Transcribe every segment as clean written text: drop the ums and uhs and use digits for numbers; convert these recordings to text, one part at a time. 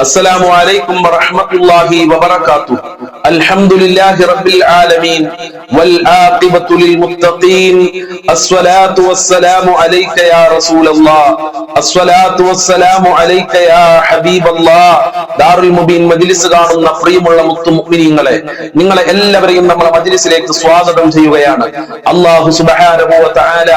السلام عليكم ورحمة الله وبركاته. الحمد لله رب العالمين والعاقبة للمتقين. الصلاة والسلام عليك يا رسول الله. الصلاة والسلام عليك يا حبيب الله. ദാറുൽ മുബീൻ മജ്ലിസ് കാണുന്ന പ്രിയമുള്ള മുത്തുമുഅ്മിനീങ്ങളെ, നിങ്ങളെ എല്ലാവരെയും നമ്മുടെ മജ്ലിസിലേക്ക് സ്വാഗതം ചെയ്യുകയാണ്. അല്ലാഹു സുബ്ഹാനഹു വ തആല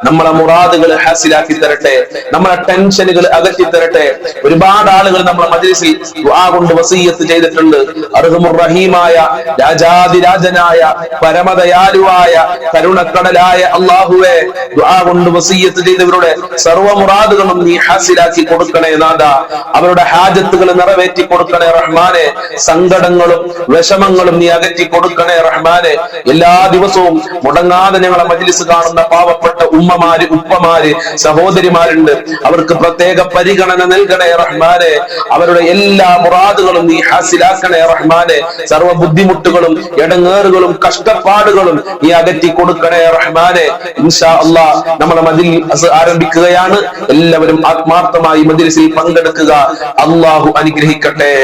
നമ്മളെ മുറാദുകൾ ഹാസിലാക്കി തരട്ടെ, നമ്മളെ ടെൻഷനുകൾ അകറ്റി തരട്ടെ. ഒരുപാട് ആളുകൾ നമ്മുടെ മജ്ലിസിൽ ദുആ കൊണ്ട് വസിയ്യത്ത് ചെയ്തിട്ടുണ്ട്. അർഹമുർ റഹീമായ രാജാതിരാജനായ പരമദയാലുവായ കരുണക്കടലായ അല്ലാഹുവേ, ദുആ കൊണ്ട് വസിയ്യത്ത് ചെയ്തവരുടെ സർവ്വ മുറാദുകളും നീ ഹാസിലാക്കി കൊടുക്കണേ നാഥ. അവരുടെ ഹാജത്തുകൾ നിറവേറ്റി കൊടുക്കണേ റഹ്മാനെ. സങ്കടങ്ങളും വിഷമങ്ങളും നീ അകറ്റി കൊടുക്കണേ റഹ്മാനെ. എല്ലാ ദിവസവും മുടങ്ങാതെ ഞങ്ങളെ മജ്ലിസ് കാണുന്ന പാവപ്പെട്ട ഉമ്മമാര്, ഉപ്പമാര്, സഹോദരിമാരുണ്ട്. അവർക്ക് പ്രത്യേക പരിഗണന നൽകണേ റഹ്മാനെ. അവരുടെ എല്ലാ മുറാദുകളും നീ ഹാസിലാക്കണേ റഹ്മാനെ. സർവ്വ ബുദ്ധിമുട്ടുകളും ഇടങ്ങേറുകളും കഷ്ടപ്പാടുകളും നീ അകറ്റി കൊടുക്കണേ റഹ്മാനെ. ഇൻഷാ അല്ലാഹ് നമ്മളെ മജ്ലിസ് ആരംഭിക്കുകയാണ്. എല്ലാവരും ആത്മാർത്ഥമായി മജ്ലിസിൽ പങ്കെടുക്കുക. അല്ലാഹു അനുഗ്രഹിക്കട്ടെ.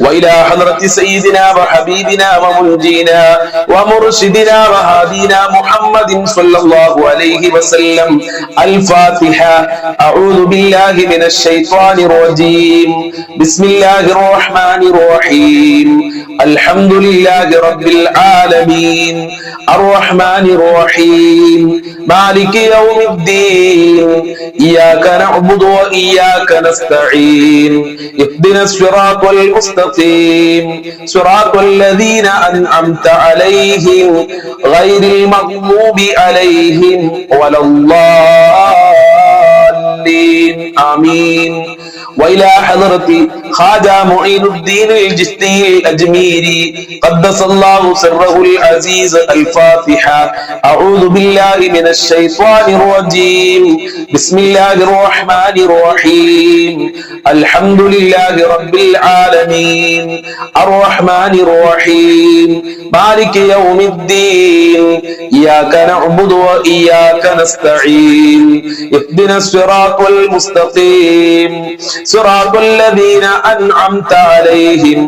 وإلى حضرة سيدنا وحبيبنا ومنجينا ومرشدنا وهادينا محمد صلى الله عليه وسلم. الفاتحة. أعوذ بالله من الشيطان الرجيم. بسم الله الرحمن الرحيم. الحمد لله رب العالمين الرحمن الرحيم مالك يوم الدين إياك نعبد وإياك نستعين اهدنا الصراط المستقيم صراط الذين أنعمت عليهم غير المغضوب عليهم ولا الضالين آمين. وإلى حضرة خواجة معين الدين الجشتي الأجميري قدس الله سره العزيز. الفاتحة. أعوذ بالله من الشيطان الرجيم. بسم الله الرحمن الرحيم. الحمد لله رب العالمين الرحمن الرحيم مالك يوم الدين إياك نعبد وإياك نستعين اهدنا الصراط المستقيم صراط الذين أنعمت عليهم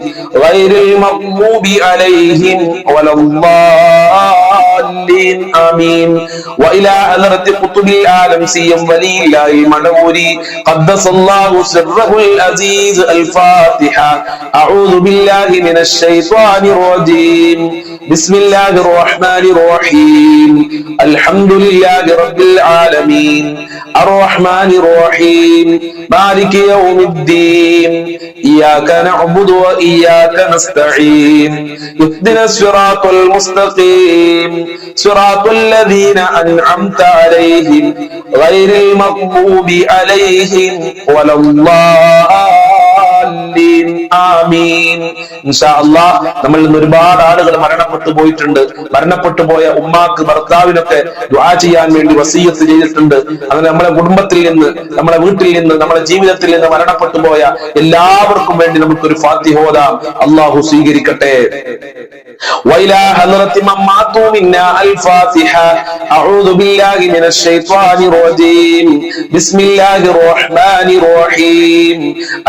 غير المغضوب عليهم ولا الضالين آمين. وإلى حضرة قطب العالم سيم ولي الله المنوري قدس الله سره العزيز. الفاتحة. أعوذ بالله من الشيطان الرجيم. بسم الله الرحمن الرحيم. الحمد لله رب العالمين الرحمن الرحيم مالك يوم الدين إياك نعبد وإياك نستعين اهدنا الصراط المستقيم صراط الذين أنعمت عليهم غير المغضوب عليهم ولا الضالين آمين. ഇൻഷാ അല്ലാഹ് നമ്മൾ ഇന്ന് ഒരുപാട് ആളുകൾ മരണപ്പെട്ടു പോയിട്ടുണ്ട്. മരണപ്പെട്ടു പോയ ഉമ്മാക്ക്, ഭർത്താവിനൊക്കെ ദുആ ചെയ്യാൻ വേണ്ടി വസിയ്യത്ത് ചെയ്തിട്ടുണ്ട്. അങ്ങനെ നമ്മുടെ കുടുംബത്തിൽ നിന്ന്, നമ്മുടെ വീട്ടിൽ നിന്ന്, നമ്മുടെ ജീവിതത്തിൽ നിന്ന് മരണപ്പെട്ടു പോയ എല്ലാവർക്കും വേണ്ടി നമുക്കൊരു ഫാത്തിഹ ഓതാം. അല്ലാഹു സ്വീകരിക്കട്ടെ. وإلى حضرة من ماتوا منا. الفاتحة. أعوذ بالله من الشيطان الرجيم. بسم الله الرحمن الرحيم.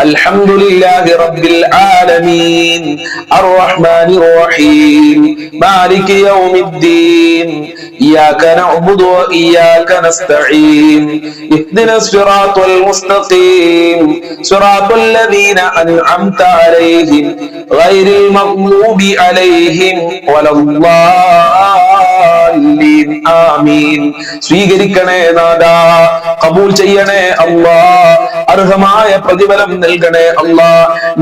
الحمد لله رب العالمين الرحمن الرحيم مالك يوم الدين إياك نعبد وإياك نستعين اهدنا الصراط المستقيم صراط الذين أنعمت عليهم غير المغضوب عليهم ولا الضالين آمين. സ്വീകരിക്കണേ നാഥാ, കബൂൽ ചെയ്യണേ അല്ലാ, അർഹമായ പ്രതിഫലം നൽകണേ അല്ലാ.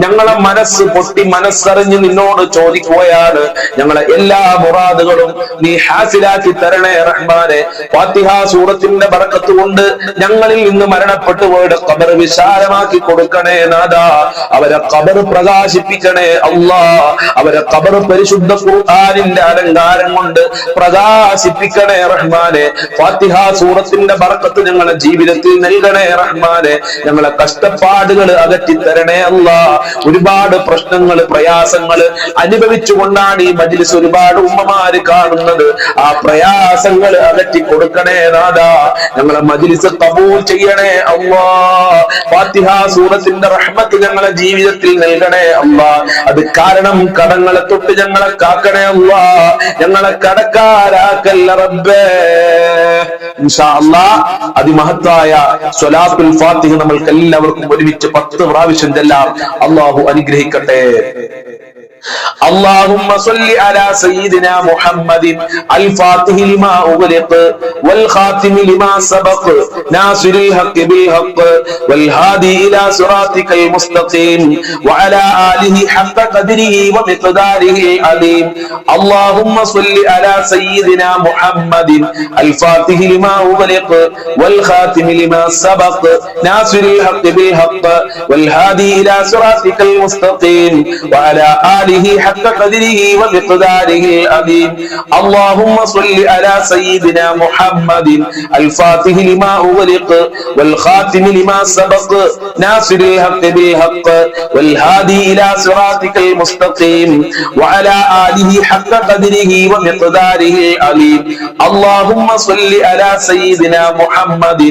ഞങ്ങളെ മനസ്സ് പൊട്ടി മനസ്സറിഞ്ഞ് നിന്നോട് ചോദിക്കുകയാണ്. ഞങ്ങളെ എല്ലാ മുറാദുകളും നീ ഹാസിലാക്കി തരണേ റഹ്മാനെ. ഫാത്തിഹ സൂറത്തിന്റെ ബറക്കത്ത് കൊണ്ട് ഞങ്ങളിൽ നിന്ന് മരണപ്പെട്ടു പോയുടെ ഖബർ വിശാലമാക്കി കൊടുക്കണേ നാഥാ. അവരെ ഖബർ പ്രകാശിപ്പിക്കണേ അല്ലാ. അവരെ ഖബർ പരിശുദ്ധ ഖുർആനിന്റെ അലങ്കാരം കൊണ്ട് പ്രകാശ പ്രകാശിപ്പിക്കണേ റഹ്മാനെ. ഫാത്തിഹ സൂറത്തിന്റെ ബർക്കത്ത് ഞങ്ങളുടെ ജീവിതത്തിൽ നൽകണേ റഹ്മാനെ. ഞങ്ങളെ കഷ്ടപ്പാടുകൾ അകറ്റിത്തരണേ അല്ലാ. ഒരുപാട് പ്രശ്നങ്ങൾ പ്രയാസങ്ങൾ അനുഭവിച്ചുകൊണ്ടാണ് ഈ മജ്ലിസ് ഒരുപാട് ഉമ്മമാര് കാണുന്നത്. ആ പ്രയാസങ്ങൾ അകറ്റി കൊടുക്കണേ നാദാ. ഞങ്ങളെ മജ്ലിസ് ഖബൂൽ ചെയ്യണേ അല്ലാ. ഫാത്തിഹ സൂറത്തിന്റെ റഹ്മത്ത് ഞങ്ങളെ ജീവിതത്തിൽ നൽകണേ അല്ലാ. അത് കാരണം കടങ്ങളെ തൊട്ട് ഞങ്ങളെ കാക്കണേ അല്ലാ. ഞങ്ങളെ കടക്കാരാക്കല്ല റബ്ബേ. ഇൻഷാ അല്ലാഹ് അതിമഹത്തായ സ്വലാത്തുൽ ഫാത്തിഹ നമ്മൾക്ക് എല്ലാവർക്കും ഒരുമിച്ച് 10 പ്രാവശ്യം ചെല്ലാം. അല്ലാഹു അനുഗ്രഹിക്കട്ടെ. اللهم صل على سيدنا محمد الفاتح لما أغلق والخاتم لما سبق ناصر الحق بالحق والهادي إلى صراطك المستقيم وعلى آله حق قدره ومقداره العظيم. اللهم صل على سيدنا محمد الفاتح لما أغلق والخاتم لما سبق ناصر الحق بالحق والهادي إلى صراطك المستقيم وعلى آله حق قدره ومقداره العظيم. اللهم صل على سيدنا محمد الفاتح لما أغلق والخاتم لما سبق ناصر الحق بالحق والهادي إلى صراطك المستقيم وعلى آله حق قدره ومقداره العظيم. اللهم صل على سيدنا محمد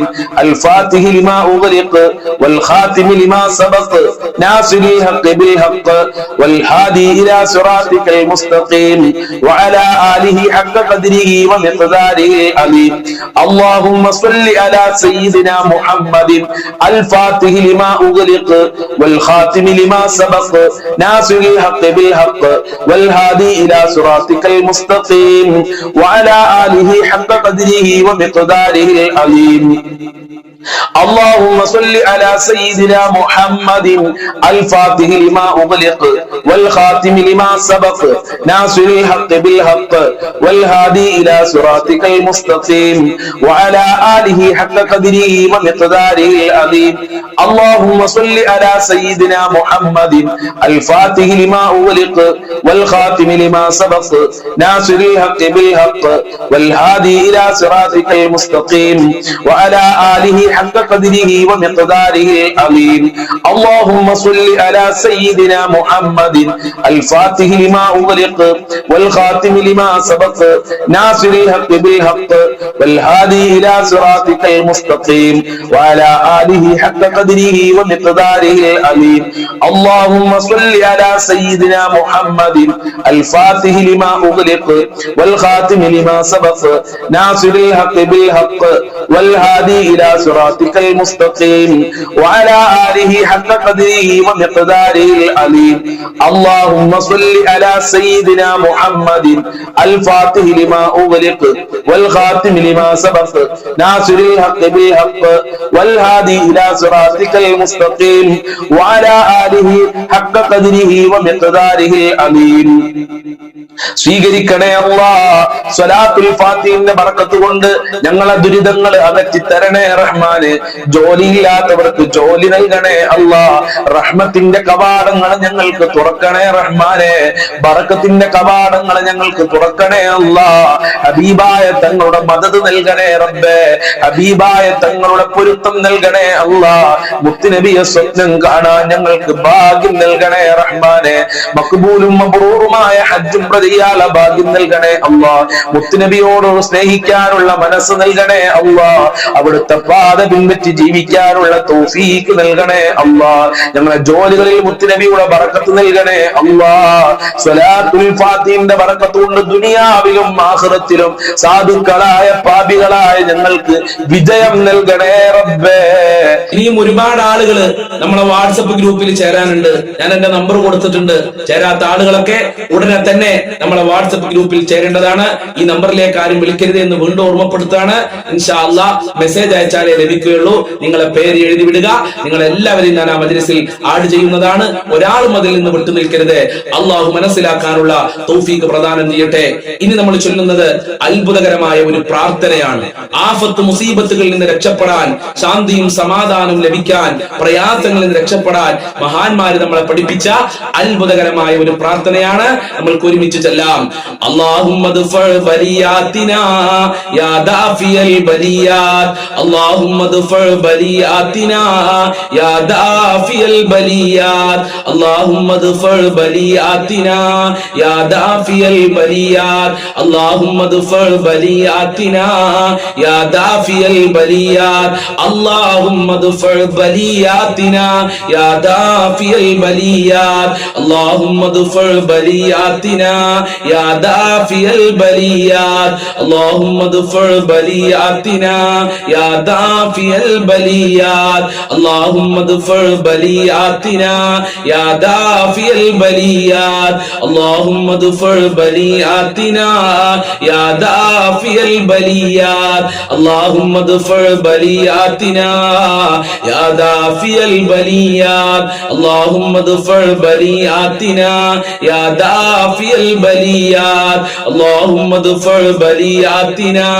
الفاتح لما أغلق والخاتم لما سبق ناصر الحق بالحق والهادي إلى صراطك المستقيم وعلى آله حق قدره ومقداره العظيم. اللهم صل على سيدنا محمد الفاتح لما أغلق والخاتم لما سبق ناصر الحق بالحق والهادي إلى صراطك المستقيم وعلى آله حق قدره ومقداره العظيم. اللهم صل على سيدنا محمد الفاتح لما أغلق والخاتم لما سبق ناصر الحق بالحق والهادي إلى صراطك المستقيم وعلى آله حق قدره ومقداره العظيم. اللهم صل على سيدنا محمد الفاتح لما أغلق والخاتم لما سبق ناصر الحق بالحق والهادي إلى صراطك المستقيم وعلى آله حق قدره ومقداره العظيم. اللهم صل على سيدنا محمد الفاتح لما أغلق والخاتم لما سبق ناصر الحق بالحق والهادي إلى صراطك المستقيم وعلى آله حق قدره ومقداره العظيم. اللهم صل على سيدنا محمد الفاتح لما أغلق والخاتم لما سبق ناصر الحق بالحق والهادي إلى صراطك المستقيم وعلى آله حق قدره ومقداره العظيم. اللهم صل على سيدنا محمد الفاتح لما أغلق والخاتم لما سبق ناصر الحق بالحق والهادي إلى صراطك المستقيم وعلى آله حق قدره ومقداره العظيم. സ്വീകരിക്കണേ അല്ലാഹ്. സ്വലാത്തുൽ ഫാത്തിഹിന്റെ ബർക്കത്ത് കൊണ്ട് ഞങ്ങളെ ദുരിതങ്ങൾ അകറ്റി തരണേ റഹ്മാനെ. ജോലിയില്ലാത്തവർക്ക് ജോലി നൽകണേ അല്ലാഹ്. റഹ്മത്തിന്റെ കവാടങ്ങൾ ഞങ്ങൾക്ക് തുറക്കണേ റഹ്മാനെ. ബർക്കത്തിന്റെ കവാടങ്ങൾ ഞങ്ങൾക്ക് തുറക്കണേ അല്ലാഹ്. ഹബീബായ തങ്ങളുടെ മദദ് നൽകണേ റബ്ബേ. ഹബീബായ തങ്ങളുടെ പൊരുത്തം നൽകണേ അല്ലാഹ്. മുത്തുനബിയെ സ്വപ്നം കാണാൻ ഞങ്ങൾക്ക് ഭാഗ്യം നൽകണേ റഹ്മാനെ. മഖ്ബൂലും മബ്റൂറുമായ ഹജ്ജും ചെയ്യാനുള്ള ഭാഗ്യം നൽകണേ അല്ലാഹ്. മുത്തുനബിയോട് സ്നേഹിക്കാനുള്ള മനസ്സ് നൽകണേ അല്ലാഹ്. അവിടുത്തെ പാത പിൻപറ്റി ജീവിക്കാനുള്ള തൗഫീഖ് നൽകണേ അല്ലാഹ്. ഞങ്ങളുടെ ജോലികളിൽ മുത്തുനബിയുടെ ബറക്കത്ത് നൽകണേ അല്ലാഹ്. സ്വലാത്തുൽ ഫാത്തിഹിന്റെ ബറക്കത്ത് കൊണ്ട് ദുനിയാവിലും ആഖിറത്തിലും സാധുക്കളായ പാപികളായ ഞങ്ങൾക്ക് വിജയം നൽകണേ റബ്ബേ. ഇനിയും ഒരുപാട് ആളുകൾ നമ്മളെ വാട്സപ്പ് ഗ്രൂപ്പിൽ ചേരാനുണ്ട്. ഞാൻ എന്റെ നമ്പർ കൊടുത്തിട്ടുണ്ട്. ചേരാത്ത ആളുകളൊക്കെ ഉടനെ തന്നെ നമ്മളെ വാട്സപ്പ് ഗ്രൂപ്പിൽ ചേരേണ്ടതാണ്. ഈ നമ്പറിലേക്ക് ആരും വിളിക്കരുത് എന്ന് വീണ്ടും ഓർമ്മപ്പെടുത്താണ്. ഇൻഷാ അല്ലാഹ് മെസ്സേജ് അയച്ചാലേ ലഭിക്കുകയുള്ളൂ. നിങ്ങളെ പേര് എഴുതി വിടുക. നിങ്ങളെല്ലാവരെയും ഞാൻ ആ മജ്‌ലിസിൽ ആഡ് ചെയ്യുന്നതാണ്. ഒരാളും അതിൽ നിന്ന് വിട്ടു നിൽക്കരുത്. അള്ളാഹു മനസ്സിലാക്കാനുള്ള തൗഫീഖ് പ്രദാനം ചെയ്യട്ടെ. ഇനി നമ്മൾ ചൊല്ലുന്നത് അത്ഭുതകരമായ ഒരു പ്രാർത്ഥനയാണ്. ആഫത്ത് മുസീബത്തുകളിൽ നിന്ന് രക്ഷപ്പെടാൻ, ശാന്തിയും സമാധാനവും ലഭിക്കാൻ, പ്രയാസങ്ങളിൽ നിന്ന് രക്ഷപ്പെടാൻ മഹാന്മാര് നമ്മളെ പഠിപ്പിച്ച അത്ഭുതകരമായ ഒരു പ്രാർത്ഥനയാണ്. നമ്മൾക്ക് ഒരുമിച്ച് ചെല്ലാം. അല്ലാഹുമ്മ ദ്ഫഅ ബലിയാതിനാ യാ ദാഫിയൽ ബലിയാത്. അല്ലാഹുമ്മ ദ്ഫഅ ബലിയാതിനാ യാ ദാഫിയൽ ബലിയാത്. അല്ലാഹുമ്മ ദ്ഫഅ ബലിയാതിനാ യാ ദാഫിയൽ ബലിയാത്. അല്ലാഹുമ്മ ദ്ഫഅ ബലിയാതിനാ യാ ദാഫിയൽ ബലിയാത്. അല്ലാഹുമ്മ ദ്ഫഅ ബലിയാതിനാ യാ ദാഫിയൽ ബലിയാത്. അല്ലാഹുമ്മ ദ്ഫഅ ബലിയാതിനാ യാ ദാഫിയൽ ബലിയാത്. അല്ലാഹുമ്മ ദ്ഫഅ ബലിയാതിനാ യാ ദാഫിയൽ ബലിയാത്. അല്ലാഹുമ്മ ദ്ഫഅ ബലിയാതിനാ യാ ദാഫിയൽ ബലിയാത്. അല്ലാഹുമ്മ ദ്ഫഅ ബലിയാതിനാ യാ ദാഫിയൽ ബലിയാത്. അല്ലാഹുമ്മ ദ്ഫഅ ബലിയാതിനാ യാ ദാഫിയൽ ബലിയാത്. അല്ലാഹുമ്മ ദ്ഫഅ ബലിയാതിനാ യാ ദാഫിയൽ ബലിയാത്. അല്ലാഹുമ്മ ദ്ഫഅ ബലിയാതിനാ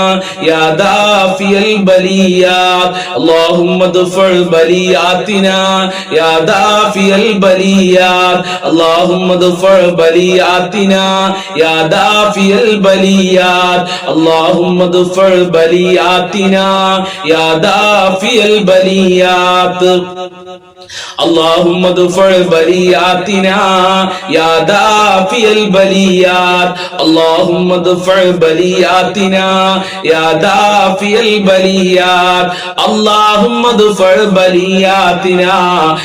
യാ ദാഫിയൽ ബലിയാത്. അല്ലാഹുമ്മ ദ്ഫഅ ബലിയാതിനാ യാ ദാഫിയൽ ബലിയാത്. അല്ലാഹുമ്മ ദ്ഫഅ ബലിയാതിനാ യാ ദാഫിയൽ ബലിയാത്. അല്ലാഹുമ്മ ദ്ഫഅ ബലിയാതിനാ യാ ദാഫിയൽ ബലിയാത്. اللهم ادفع بلياتنا يا دافع البليات. اللهم ادفع بلياتنا يا دافع البليات. اللهم ادفع بلياتنا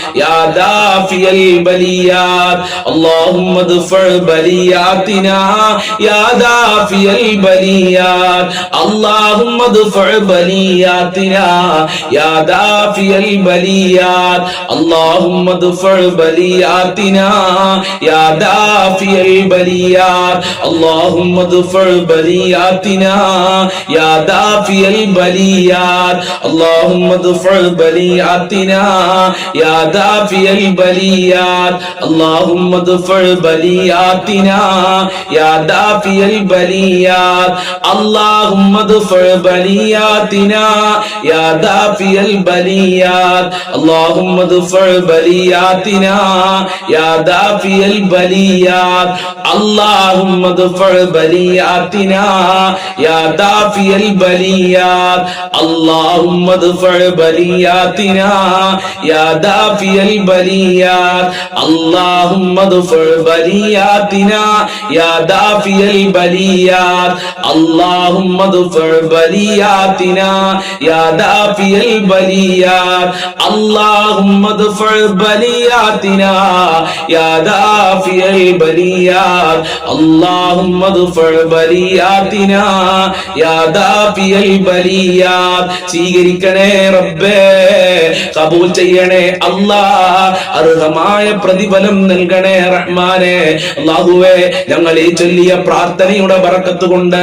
يا دافع البليات. اللهم ادفع بلياتنا يا دافع البليات. اللهم ادفع بلياتنا يا دافع البليات. اللهم ادفع بلياتنا يا دافع البليات. اللهم ادفع بلياتنا يا دافع البليات. اللهم ادفع بلياتنا يا دافع البليات. اللهم ادفع بلياتنا يا دافع البليات. اللهم ادفع بلياتنا يا دافع البليات. اللهم ادفع بلياتنا يا دافع البليات. اللهم ادفع بلياتنا يا دافع البليات. اللهم ادفع بلياتنا يا دافع البليات. اللهم ادفع بلياتنا يا دافع البليات. اللهم ادفع بلياتنا يا دافع البليات. اللهم ادفع بلياتنا يا دافع البليات. اللهم ادفع بلياتنا يا دافع البليات. സ്വീകരിക്കണേ റബ്ബേ, കബൂൽ ചെയ്യണേ അല്ലാഹ്, അർഹമായ പ്രതിഫലം നൽകണേ റഹ്മാനേ. അല്ലാഹുവേ, ഞങ്ങൾ ഈ ചൊല്ലിയ പ്രാർത്ഥനയുടെ ബറക്കത്ത് കൊണ്ട്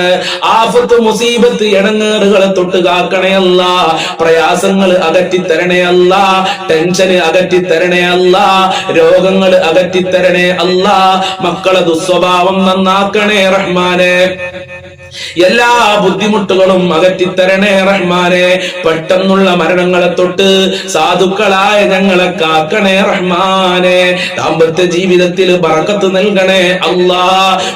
ആഫത്ത് മുസീബത്ത് ഇടങ്ങേറുകളെ തൊട്ട് കാക്കണേ അല്ലാഹ്, പ്രയാസങ്ങൾ അകറ്റിത്തരണേ അല്ലാഹ്, ടെൻഷന് അകറ്റിത്തരണേ അല്ലാഹ്, രോഗങ്ങൾ അകറ്റിത്തരണേ അല്ലാഹ്, മക്കളെ ദുസ്വഭാവം നന്നാക്കണേ റഹ്മാനേ, എല്ലാ ബുദ്ധിമുട്ടുകളും അകറ്റിത്തരണേ റഹ്മാനെ. പെട്ടെന്നുള്ള മരണങ്ങളെ തൊട്ട് സാധുക്കളായ ഞങ്ങളെ കാക്കണേ റഹ്മാനെ. ദാമ്പത്യ ജീവിതത്തിൽ ബറക്കത്ത് നൽകണേ അല്ലാ.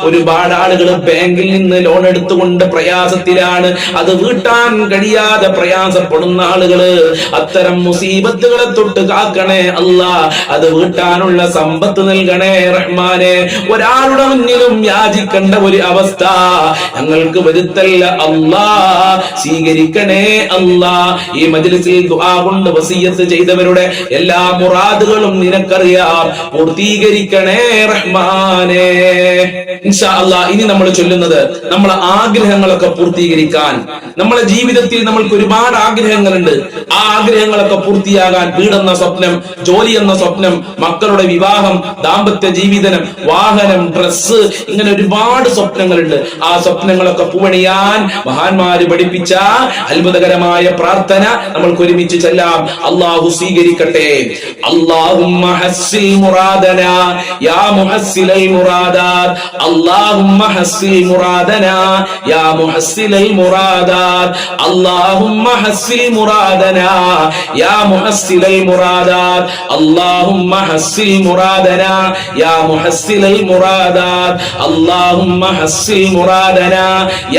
ഒരുപാട് ആളുകൾ ബാങ്കിൽ നിന്ന് ലോൺ എടുത്തുകൊണ്ട് പ്രയാസത്തിലാണ്, അത് വീട്ടാൻ കഴിയാതെ പ്രയാസപ്പെടുന്ന ആളുകള്, അത്തരം മുസീബത്തുകളെ തൊട്ട് കാക്കണേ അല്ലാ. അത് വീട്ടാനുള്ള സമ്പത്ത് നൽകണേ റഹ്മാനെ. ഒരാളുടെ മുന്നിലും യാചിക്കേണ്ട ഒരു അവസ്ഥ ഞങ്ങൾക്ക് വരുത്തല്ല അല്ലാ. സ്വീകരിക്കണേ അല്ലാ. ഈ മജ്‌ലിസിൽ ദുആ കൊണ്ട് വസിയത്ത് ചെയ്തവരുടെ എല്ലാ മുറാദുകളും നിനക്കറിയാം, പൂർത്തീകരിക്കണേ റഹ്മാനേ. ഇൻഷാ അല്ലാഹ് ഇനി നമ്മൾ ചൊല്ലുന്നത് നമ്മളെ ആഗ്രഹങ്ങളൊക്കെ പൂർത്തീകരിക്കാൻ. നമ്മളെ ജീവിതത്തിൽ നമ്മൾക്ക് ഒരുപാട് ആഗ്രഹങ്ങളുണ്ട്. ആ ആഗ്രഹങ്ങളൊക്കെ പൂർത്തിയാകാൻ വീടെന്ന സ്വപ്നം, ജോലി എന്ന സ്വപ്നം, മക്കളുടെ വിവാഹം, ദാമ്പത്യ ജീവിതം, വാഹനം, ഡ്രസ്സ്, ഇങ്ങനെ ഒരുപാട് സ്വപ്നങ്ങളുണ്ട്. ആ സ്വപ്നങ്ങളൊക്കെ കബറുകളൊക്കെ പൂവണിയാൻ മഹാന്മാര് പഠിപ്പിച്ച അത്ഭുതകരമായ പ്രാർത്ഥന നമ്മൾക്ക് ഒരുമിച്ച് ചെല്ലാം. അല്ലാഹു സ്വീകരിക്കട്ടെ. അല്ലാഹുമ്മ ഹസ്സിൽ മുറാദനാ യാ മുഹസ്സിലൽ മുറാദാത്. അല്ലാഹുമ്മ ഹസ്സിൽ മുറാദനാ യാ മുഹസ്സിലൽ മുറാദാത്. അല്ലാഹുമ്മ ഹസ്സിൽ മുറാദനാ യാ മുഹസ്സിലൽ മുറാദാത്. അല്ലാഹുമ്മ ഹസ്സിൽ മുറാദനാ യാ മുഹസ്സിലൽ മുറാദാത്. അല്ലാഹുമ്മ ഹസ്സിൽ മുറാദനാ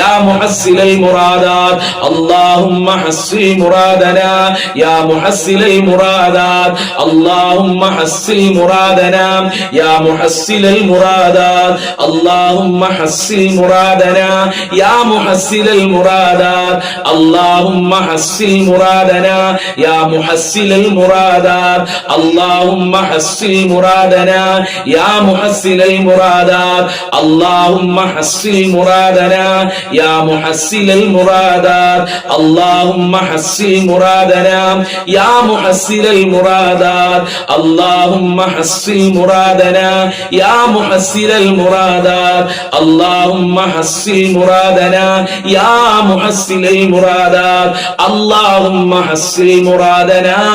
യാ മുഹസ്സിലൽ മുറാദാത്. അല്ലാഹുമ്മ ഹസ്സിൽ മുറാദനാ യാ മുഹസ്സിലൽ മുറാദാത്. അല്ലാഹുമ്മ ഹസ്സിൽ മുറാദനാ യാ മുഹസ്സിലൽ മുറാദാത്. അല്ലാഹുമ്മ ഹസ്സിൽ മുറാദനാ യാ മുഹസ്സിലൽ മുറാദാത്. അല്ലാഹുമ്മ ഹസ്സിൽ മുറാദനാ യാ മുഹസ്സിലൽ മുറാദാത്. അല്ലാഹുമ്മ ഹസ്സിൽ മുറാദനാ യാ മുഹസ്സിലൽ മുറാദാത്. അല്ലാഹുമ്മ ഹസ്സിൽ മുറാദനാ യാ മുഹസ്സിലൽ മുറാദാത്. അല്ലാഹുമ്മ ഹസ്സിൽ മുറാദനാ യാ മുഹസ്സിലൽ മുറാദാത്. അല്ലാഹുമ്മ ഹസ്സിൽ മുറാദനാ യാ മുഹസ്സിലൽ മുറാദാത്. അല്ലാഹുമ്മ ഹസ്സിൽ മുറാദനാ യാ മുഹസ്സിലൽ മുറാദാത്. അല്ലാഹുമ്മ ഹസ്സിൽ മുറാദനാ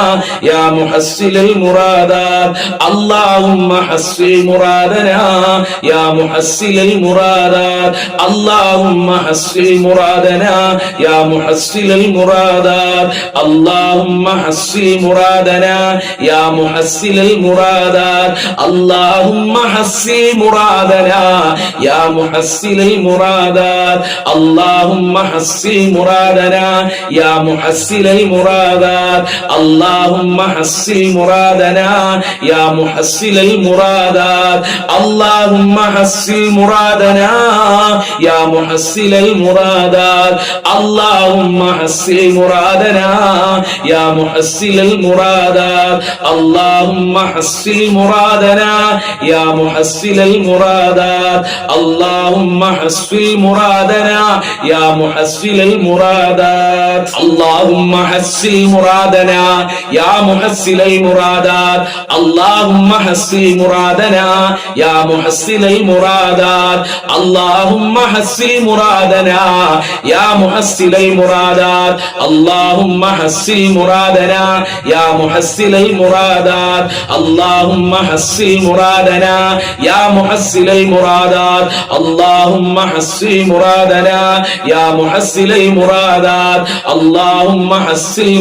യാ മുഹസ്സിലൽ മുറാദാത്. അല്ലാഹുമ്മ ഹസ്സിൽ മുറാദനാ യാ മുഹസ്സിലൽ മുറാദാത്. അല്ലാഹുമ്മ ഹസ്സിൽ മുറാദനാ യാ മുഹസ്സിലൽ മുറാദാത്. അല്ലാഹുമ്മ ഹസ്സിൽ മുറാദനാ യാ മുഹസ്സിലൽ മുറാദാത്. അല്ലാഹുമ്മ ഹസ്സിൽ മുറാദനാ യാ മുഹസ്സിലൽ മുറാദാത്. അല്ലാഹുമ്മ ഹസ്സിൽ മുറാദനാ യാ മുഹസ്സിലൽ മുറാദാത്. അല്ലാഹുമ്മ ഹസ്സിൽ മുറാദനാ യാ മുഹസ്സിലൽ മുറാദാത്. അല്ലാഹുമ്മ ഹസ്സിൽ മുറാദനാ യാ മുഹസ്സിലൽ മുറാദാത്. അല്ലാഹുമ്മ ഹസ്സിൽ മുറാദനാ യാ മുഹസ്സിലൽ മുറാദാത്. അല്ലാഹുമ്മ ഹസ്സിൽ മുറാദനാ യാ മുഹസ്സിലൽ മുറാദാത്. അല്ലാഹുമ്മ ഹസ്സിൽ മുറാദനാ യാ മുഹസ്സിലൽ മുറാദാത്. അല്ലാഹുമ്മ ഹസ്സിൽ മുറാദനാ യാ മുഹസ്സിലൽ മുറാദാത്. അല്ലാഹുമ്മ ഹസ്സിൽ മുറാദനാ യാ മുഹസ്സിലൽ മുറാദാത്. അല്ലാഹുമ്മ ഹസ്സിൽ മുറാദനാ യാ മുഹസ്സിലൽ മുറാദാത്. അല്ലാഹുമ്മ ഹസ്സിൽ മുറാദനാ യാ മുഹസ്സിലൽ മുറാദാത്. അല്ലാഹുമ്മ ഹസ്സിൽ മുറാദനാ യാ മുഹസ്സിലൽ മുറാദാത്. അല്ലാഹുമ്മ ഹസ്സിൽ മുറാദനാ യാ മുഹസ്സിലൽ മുറാദാത്. അല്ലാഹുമ്മ ഹസ്സിൽ മുറാദനാ യാ മുഹസ്സിലൽ മുറാദാത്. അല്ലാഹുമ്മ ഹസ്സിൽ മുറാദനാ യാ മുഹസ്സിലൽ മുറാദാത്. അല്ലാഹുമ്മ ഹസ്സിൽ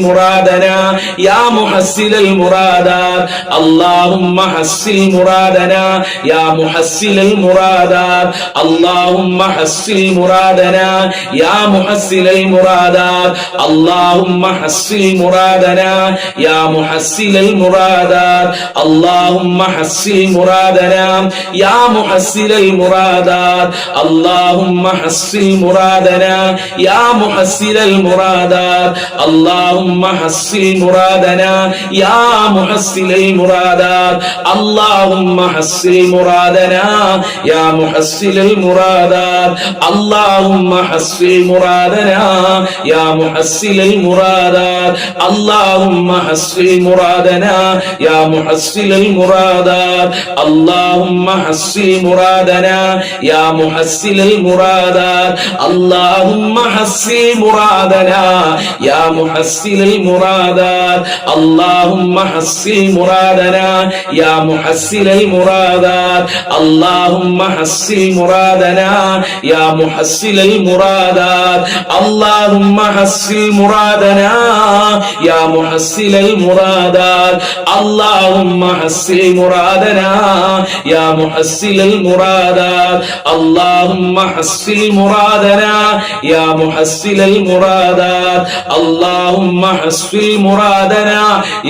മുറാദനാ യാ മുഹസ്സിലൽ മുറാദാത്. അല്ലാഹുമ്മ ഹസ്സിൽ മുറാദനാ യാ മുഹസ്സിലൽ മുറാദാത്. അല്ലാഹുമ്മ ഹസ്സിൽ മുറാദനാ യാ മുഹസ്സിലൽ മുറാദാത്. അല്ലാഹുമ്മ ഹസ്സിൽ മുറാദനാ യാ മുഹസ്സിലൽ മുറാദാത്. അല്ലാഹുമ്മ ഹസ്സിൽ മുറാദനാ യാ മുഹസ്സിലൽ മുറാദാത്. അല്ലാഹുമ്മ ഹസ്സിൽ മുറാദനാ യാ മുഹസ്സിലൽ മുറാദാത്. അല്ലാഹുമ്മ ഹസ്സിൽ മുറാദനാ യാ മുഹസ്സിലൽ മുറാദാത്. അല്ലാഹുമ്മ ഹസ്സിൽ മുറാദനാ യാ മുഹസ്സിലൽ മുറാദാത്. അല്ലാഹുമ്മ ഹസ്സിൽ മുറാദനാ യാ മുഹസ്സിലൽ മുറാദാത്. അല്ലാഹുമ്മ ഹസ്സിൽ മുറാദനാ യാ മുഹസ്സിലൽ മുറാദാത്. അല്ലാഹുമ്മ ഹസ്സിൽ മുറാദനാ യാ മുഹസ്സിലൽ മുറാദാത്. അല്ലാഹുമ്മ ഹസ്സിൽ മുറാദനാ യാ മുഹസ്സിലൽ മുറാദാത്. അല്ലാഹുമ്മ ഹസ്സിൽ മുറാദനാ യാ മുഹസ്സിലൽ മുറാദാത്. അല്ലാഹുമ്മ ഹസ്സിൽ മുറാദനാ യാ മുഹസ്സിലൽ മുറാദാത്. അല്ലാഹുമ്മ ഹസ്സിൽ മുറാദനാ യാ മുഹസ്സിലൽ മുറാദാത്. അല്ലാഹുമ്മ ഹസ്സിൽ മുറാദനാ യാ മുഹസ്സിലൽ മുറാദാത്. അല്ലാഹുമ്മ ഹസ്സിൽ മുറാദനാ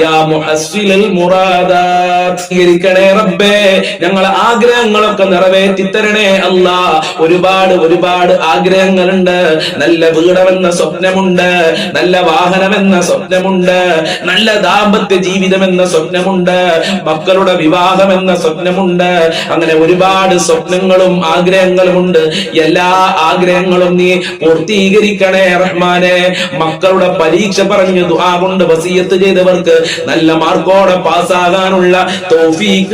യാ മുഹസ്സിലൽ മുറാദാത്. സ്വീകരിക്കണേ റബ്ബേ, ഞങ്ങളെ ആഗ്രഹങ്ങളൊക്കെ നിറവേറ്റി തരണേ അല്ലാ. ഒരുപാട് ആഗ്രഹങ്ങളുണ്ട്. നല്ല വീടമെന്ന സ്വപ്നമുണ്ട്, നല്ല വാഹനമെന്ന സ്വപ്നമുണ്ട്, നല്ല ദാമ്പത്യ ജീവിതമെന്ന സ്വപ്നമുണ്ട്, മക്കളുടെ വിവാഹമെന്ന സ്വപ്നമുണ്ട്. അങ്ങനെ ഒരുപാട് സ്വപ്നങ്ങളും ആഗ്രഹങ്ങളുമുണ്ട്. എല്ലാ ആഗ്രഹങ്ങളും നീ പൂർത്തീകരിക്കണേ റഹ്മാനെ. മക്കളുടെ പരീക്ഷ പറഞ്ഞു ദുആ കൊണ്ട് വസിയത്ത് ചെയ്തവർക്ക് നല്ല മാർക്കോടെ പാസ്സാകാനുള്ള തൗഫീഖ്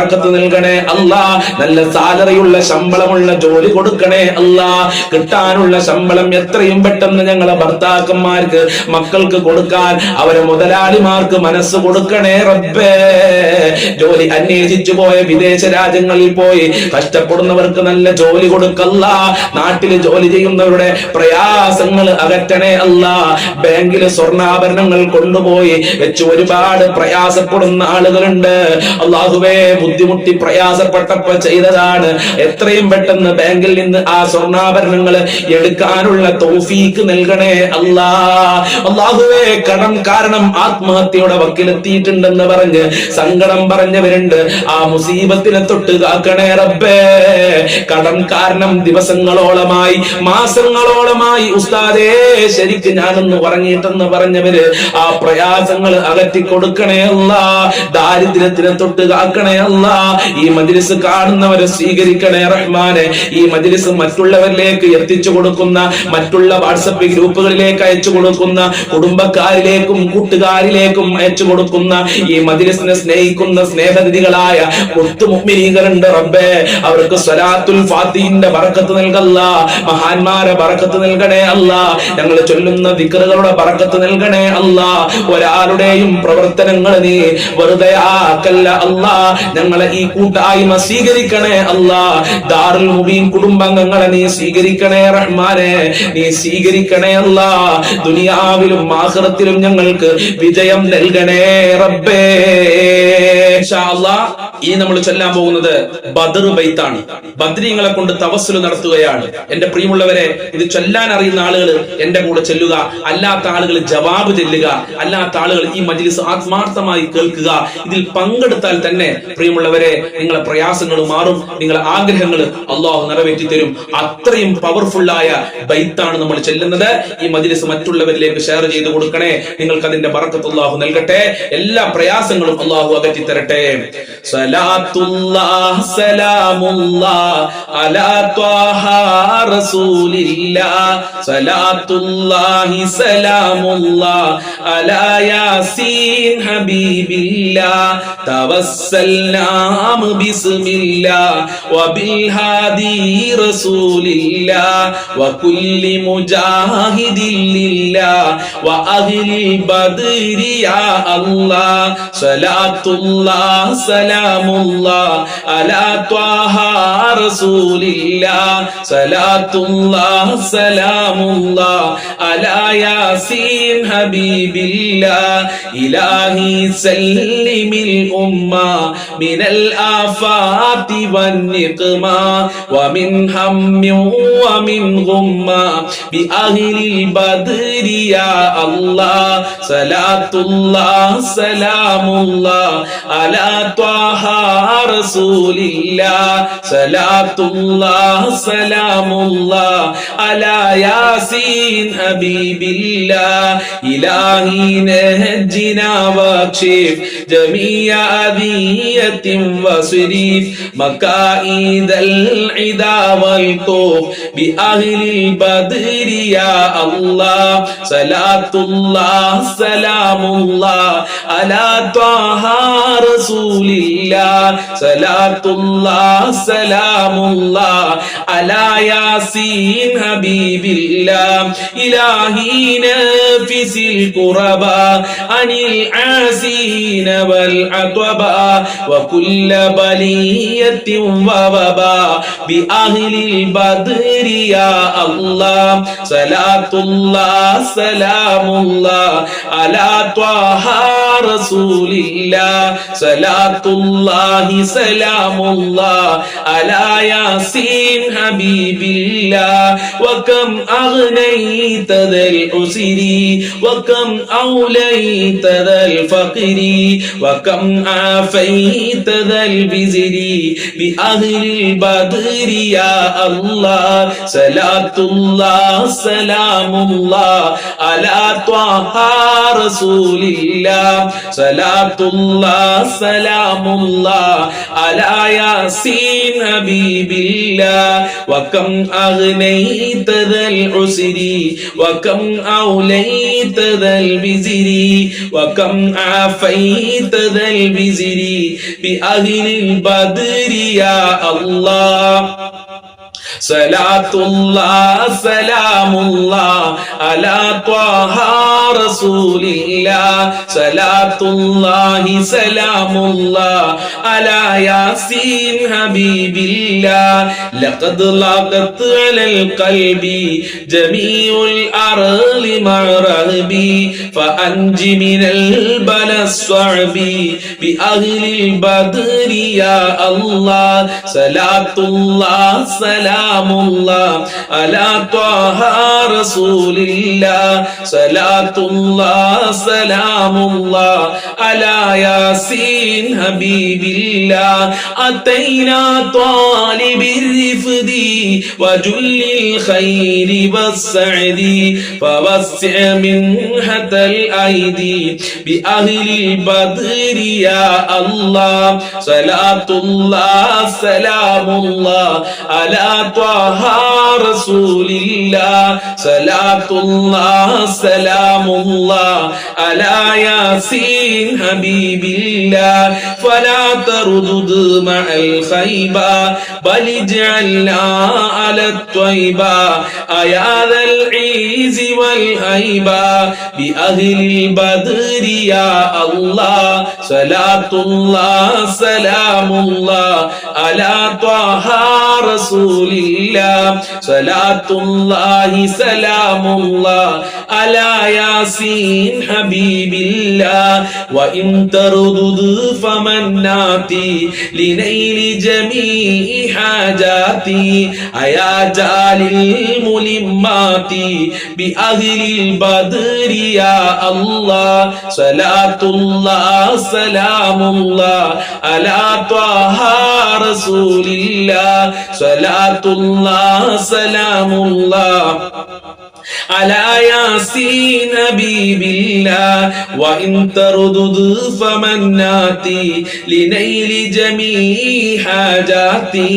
ബറക്കത്ത് നൽകണേ അല്ലാ. നല്ല സാലറിയുള്ള ശമ്പളമുള്ള ജോലി കൊടുക്കണേ അല്ലാ. കിട്ടാനുള്ള ശമ്പളം എത്രയും പെട്ടെന്ന് ഞങ്ങളെ ഭർത്താക്കന്മാർക്ക് മക്കൾക്ക് കൊടുക്കാൻ അവരെ മുതലാളിമാർക്ക് മനസ്സ് കൊടുക്കണേ റബ്ബേ. ജോലി അന്വേഷിച്ചു പോയ വിദേശ രാജ്യങ്ങളിൽ പോയി കഷ്ടപ്പെടുന്നവർക്ക് നല്ല ജോലി കൊടുക്കല്ല. നാട്ടിൽ ജോലി ചെയ്യുന്നവരുടെ പ്രയാസങ്ങൾ അകറ്റണേ അല്ല. ബാങ്കില് സ്വർണ്ണാഭരണങ്ങൾ കൊണ്ടുപോയി വെച്ച് ഒരുപാട് പ്രയാസപ്പെടുന്ന ആളുകളുണ്ട്. അള്ളാഹുവേ, ബുദ്ധിമുട്ടി പ്രയാസപ്പെട്ടപ്പോ ചെയ്തതാണ്. എത്രയും പെട്ടെന്ന് ബാങ്കിൽ നിന്ന് ആ സ്വർണ്ണാഭരണങ്ങൾ എടുക്കാനുള്ള തൗഫീക്ക് നൽകണേ അല്ലാ. അള്ളാഹുവേ, കടം കാരണം ആത്മഹത്യയുടെ വക്കിലെത്തിയിട്ടുണ്ടെന്ന് പറഞ്ഞ് സങ്കടം പറഞ്ഞവരുണ്ട്. ആ മുസീബത്തിനെ തൊട്ട് കാക്കണേ റബ്ബേ. കടം കാരണം ദിവസങ്ങളോളമായി മാസങ്ങളോളമായി ഉസ്താദേ ശരിക്ക് ഞാനൊന്ന് ഉറങ്ങിയിട്ടെന്ന് പറഞ്ഞവര് ആ പ്രയാസങ്ങൾ അകറ്റി കൊടുക്കണേ അല്ല. ദാരിദ്ര്യത്തിനെ തൊട്ട് കാക്കണേ അല്ല. ഈ മജ്ലിസ് കാണുന്നവരെ സ്വീകരിക്കണേ റഹ്മാനെ. ഈ മജ്ലിസ് മറ്റുള്ളവരിലേക്ക് എത്തിച്ചു കൊടുക്കുന്ന, മറ്റുള്ള വാട്സപ്പ് ഗ്രൂപ്പുകളിലേക്ക് അയച്ചു കൊടുക്കുന്ന, കുടുംബക്കാരിലേക്കും കൂട്ടുകാരിലേക്കും അയച്ചു കൊടുക്കുന്ന, ഈ മജ്ലിസിനെ സ്നേഹിക്കുന്ന സ്നേഹനിധികളായ മുത്തുമുഅ്മിനീങ്ങളുണ്ട് റബ്ബേ. അവർക്ക് സ്വലാത്തുൽ ഫാത്തിഹിന്റെ ബറക്കത്ത് നൽകല്ല. മഹാന്മാരെ ബറക്കത്ത് നൽകണേ അല്ല. ഞങ്ങൾ ചൊല്ലുന്ന ദിക്റുകളുടെ ബറക്കത്ത് നൽകണേ അല്ല. ഒരാളുടെയും പ്രവർത്തനങ്ങൾ നീ വെറുതെ ആക്കല്ല അല്ല. ഞങ്ങളെ ഈ കൂട്ടായ്മ സ്വീകരിക്കണേ അല്ല. ദാറുൽ മുബീൻ കുടുംബാംഗങ്ങളെ നീ സ്വീകരിക്കണേ റഹ്മാനെ. നീ സ്വീകരിക്കണേ അല്ല. ദുനിയാവിലും ആഖിറത്തിലും ഞങ്ങൾക്ക് വിജയം നൽകണേ റബ്ബേ. ഇൻഷാ അല്ലാഹ് ഈ നമ്മൾ ചൊല്ലാൻ പോകുന്നത് ബദർ ബൈത്താണ്. ബദ്രീങ്ങളെ കൊണ്ട് തവസ്സുൽ നടത്തുകയാണ്. എന്റെ പ്രിയമുള്ളവരെ, ഇത് ചൊല്ലാൻ അറിയുന്ന ആളുകൾ എന്റെ കൂടെ ചെല്ലുക, അല്ലാത്ത ആളുകൾ ജവാബ് ചെല്ലുക, അല്ലാത്ത ആളുകൾ ഈ മജ്ലിസ് ആത്മാർത്ഥമായി കേൾക്കുക. ഇതിൽ പങ്കെടുത്താൽ തന്നെ പ്രിയമുള്ളവരെ നിങ്ങളെ പ്രയാസങ്ങൾ മാറും, നിങ്ങളെ ആഗ്രഹങ്ങൾ അള്ളാഹു നിറവേറ്റി തരും. അത്രയും പവർഫുള്ളായ ബൈത്താണ് നമ്മൾ ചെല്ലുന്നത്. ഈ മജ്ലിസ് മറ്റുള്ളവരിലേക്ക് ഷെയർ ചെയ്ത് കൊടുക്കണേ. നിങ്ങൾക്ക് അതിന്റെ ബറക്കത്ത് അള്ളാഹു നൽകട്ടെ. എല്ലാ പ്രയാസങ്ങളും അള്ളാഹു അകറ്റി തരട്ടെ. സലാത്തുല്ലാഹ് സലാമുല്ലാഹ് അലാ ത്വാഹ റസൂലില്ലാഹ്. സലാത്തുല്ലാഹി സലാമുല്ലാഹ് അലാ യാസീൻ ഹബീബില്ലാഹ്. തവസ്സൽനാ ബിസ്മില്ലാഹ് വബിൽ ഹാദി റസൂലില്ലാഹ് വകുല്ലി മുജാഹിദിൻ ലില്ലാഹ് വഅഹ്ലിൽ ബദ്രി യാ അല്ലാഹ്. സലാത്തുല്ലാഹ് സലാമുല്ലാഹ് അലാ ത്വാഹ റസൂലില്ലാഹ്. സലാത്തുല്ലാഹ് സലാമുല്ലാഹ് അലാ യാസീൻ ഹബീബില്ലാഹ്. ഇലാഹി സല്ലിമിൽ ഉമ്മ മിനൽ ആഫാതി വന്നിഖ്മ വമിൻ ഹമ്മി വമിൻ ഗുമ്മ ബിഅഹ്ലിൽ ബദ്രി യാ അല്ലാഹ്. സലാത്തുല്ലാഹ് സലാമുല്ലാഹ് അലാ ത്വാഹ റസൂലില്ലാഹ്. സലാത്തുല്ലാഹ് സലാമുല്ലാഹ് അലാ യാസീൻ ഹബീബില്ലാഹ്. ഇലാഹി നഹ്ജിനാ വക്ഷിഫ് ജമീഅ അദിയത്തിൻ വസ്രിഫ് മകായിദൽ ഇദാ വൽതൂഫ് ബിഅഹ്ലിൽ ബദ്രി യാ അല്ലാഹ്. സലാത്തുല്ലാഹ് സലാമുല്ലാഹ് അലാ ത്വാഹ റസൂലില്ലാഹ്. സലാത്തുല്ലാഹ് സലാമുല്ലാഹ് അലാ യാസീൻ ഹബീബില്ലാഹ്. ഇലാഹി നഫിസിൽ ഖുറബാ അനിൽ ആസീന വൽ അത്വബാ വകുല്ല ബലിയത്തിൻ വവബാ ബിഅഹ്ലിൽ ബദ്രി യാ അല്ലാഹ്. സലാത്തുല്ലാഹ് സലാമുല്ലാഹ് അലാ ത്വാഹ റസൂലില്ലാഹ്. സലാത്തുല്ലാഹി സലാമുല്ലാഹ് അലാ യാസീൻ ഹബീബില്ലാഹ്. വകം അഗ്നൈത ദൽ ഉസ്രി വകം ഔലൈത ദൽ ഫഖരി വകം ആഫൈത ദൽ ബിസ്രി ബിഅഹ്ലിൽ ബദ്രി യാ അല്ലാഹ്. സലാത്തുല്ലാഹ് സലാമുല്ലാഹ് അലാ ത്വാഹ റസൂലില്ലാഹ്. സലാത്തുല്ലാഹ് സലാമുല്ലാഹ് അലാ യാസീൻ ഹബീബില്ലാഹ് വകം അഗ്നൈത ദൽ ഉസ്രി വകം ഔലൈത ദൽ ബിസ്രി വകം ആഫൈത ദൽ ബിസ്രി ബി അഹ്ലിൽ ബദ്രി യാ അല്ലാഹ് സലാത്തുല്ലാഹ് സലാമുല്ലാഹ് അലാ ത്വാഹ റസൂലില്ലാഹ് സലാത്തുല്ലാഹി സലാമുല്ലാഹ് അലാ യാസീൻ ഹബീബില്ലാഹ് ലഖദ് ലഖത് അലൽ ഖൽബി ജമീഉൽ അർളി മറഹബി ഫഅൻജി മിനൽ ബലസ്വഅബി ബി അഹ്ലിൽ ബദ്രി യാ അല്ലാഹ് സലാത്തുല്ലാഹ് സലാമുല്ലാഹ് അലാ ത്വാഹ റസൂലില്ലാഹ് സലാത്തുല്ലാഹ് സലാമുല്ലാഹ് അലാ യാസീൻ ഹബീബില്ലാഹ് അതൈനാ ത്വാലിബിർ റിഫദി വജുല്ലിൽ ഖൈരി വസ്സഅദി ഫവസ്സിഅ മിൻഹതൽ ഐദി ബി അഹ്ലിൽ ബദ്രി യാ അല്ലാഹ് സലാത്തുല്ലാഹ് സലാമുല്ലാഹ് അലാ ത്വാഹ റസൂലില്ലാഹ് സലാത്തുല്ലാഹ് സലാമുല്ലാഹ് അലാ യാസീൻ ഹബീബില്ലാഹ് ഫലാ തറുദുദ് മഅൽ ഖൈബ ബലിജഅൽനാ അലാ ത്വയ്ബ അയാദൽ ഈസി വൽ ഹൈബ ബി അഹ്ലിൽ ബദ്രി യാ അല്ലാഹ് സലാത്തുല്ലാഹ് സലാമുല്ലാഹ് അലാ ത്വാഹ റസൂലില്ലാഹ് സലാത്തുല്ലാഹി സലാമുല്ലാഹ് അലാ യാസീൻ ഹബീബില്ലാഹ് വഇൻ തറുദുദ് ഫമന്നാതി ലിനൈലി ജമീഇ ഹാജാതി അയാ ജാലിൽ മുലിമ്മാതി ബി അഹ്ലിൽ ബദ്രി യാ അല്ലാഹ് സലാത്തുല്ലാഹ് സലാമുല്ലാഹ് അലാ ത്വാഹ റസൂലില്ലാഹ് സലാത്തുല്ലാഹ് സലാമുല്ലാഹ് അലാ യാസീൻ ഹബീബില്ലാഹ് വഇൻ തറുദുദ് ഫമന്നാതി ലിനൈലി ജമീഇ ഹാജാതി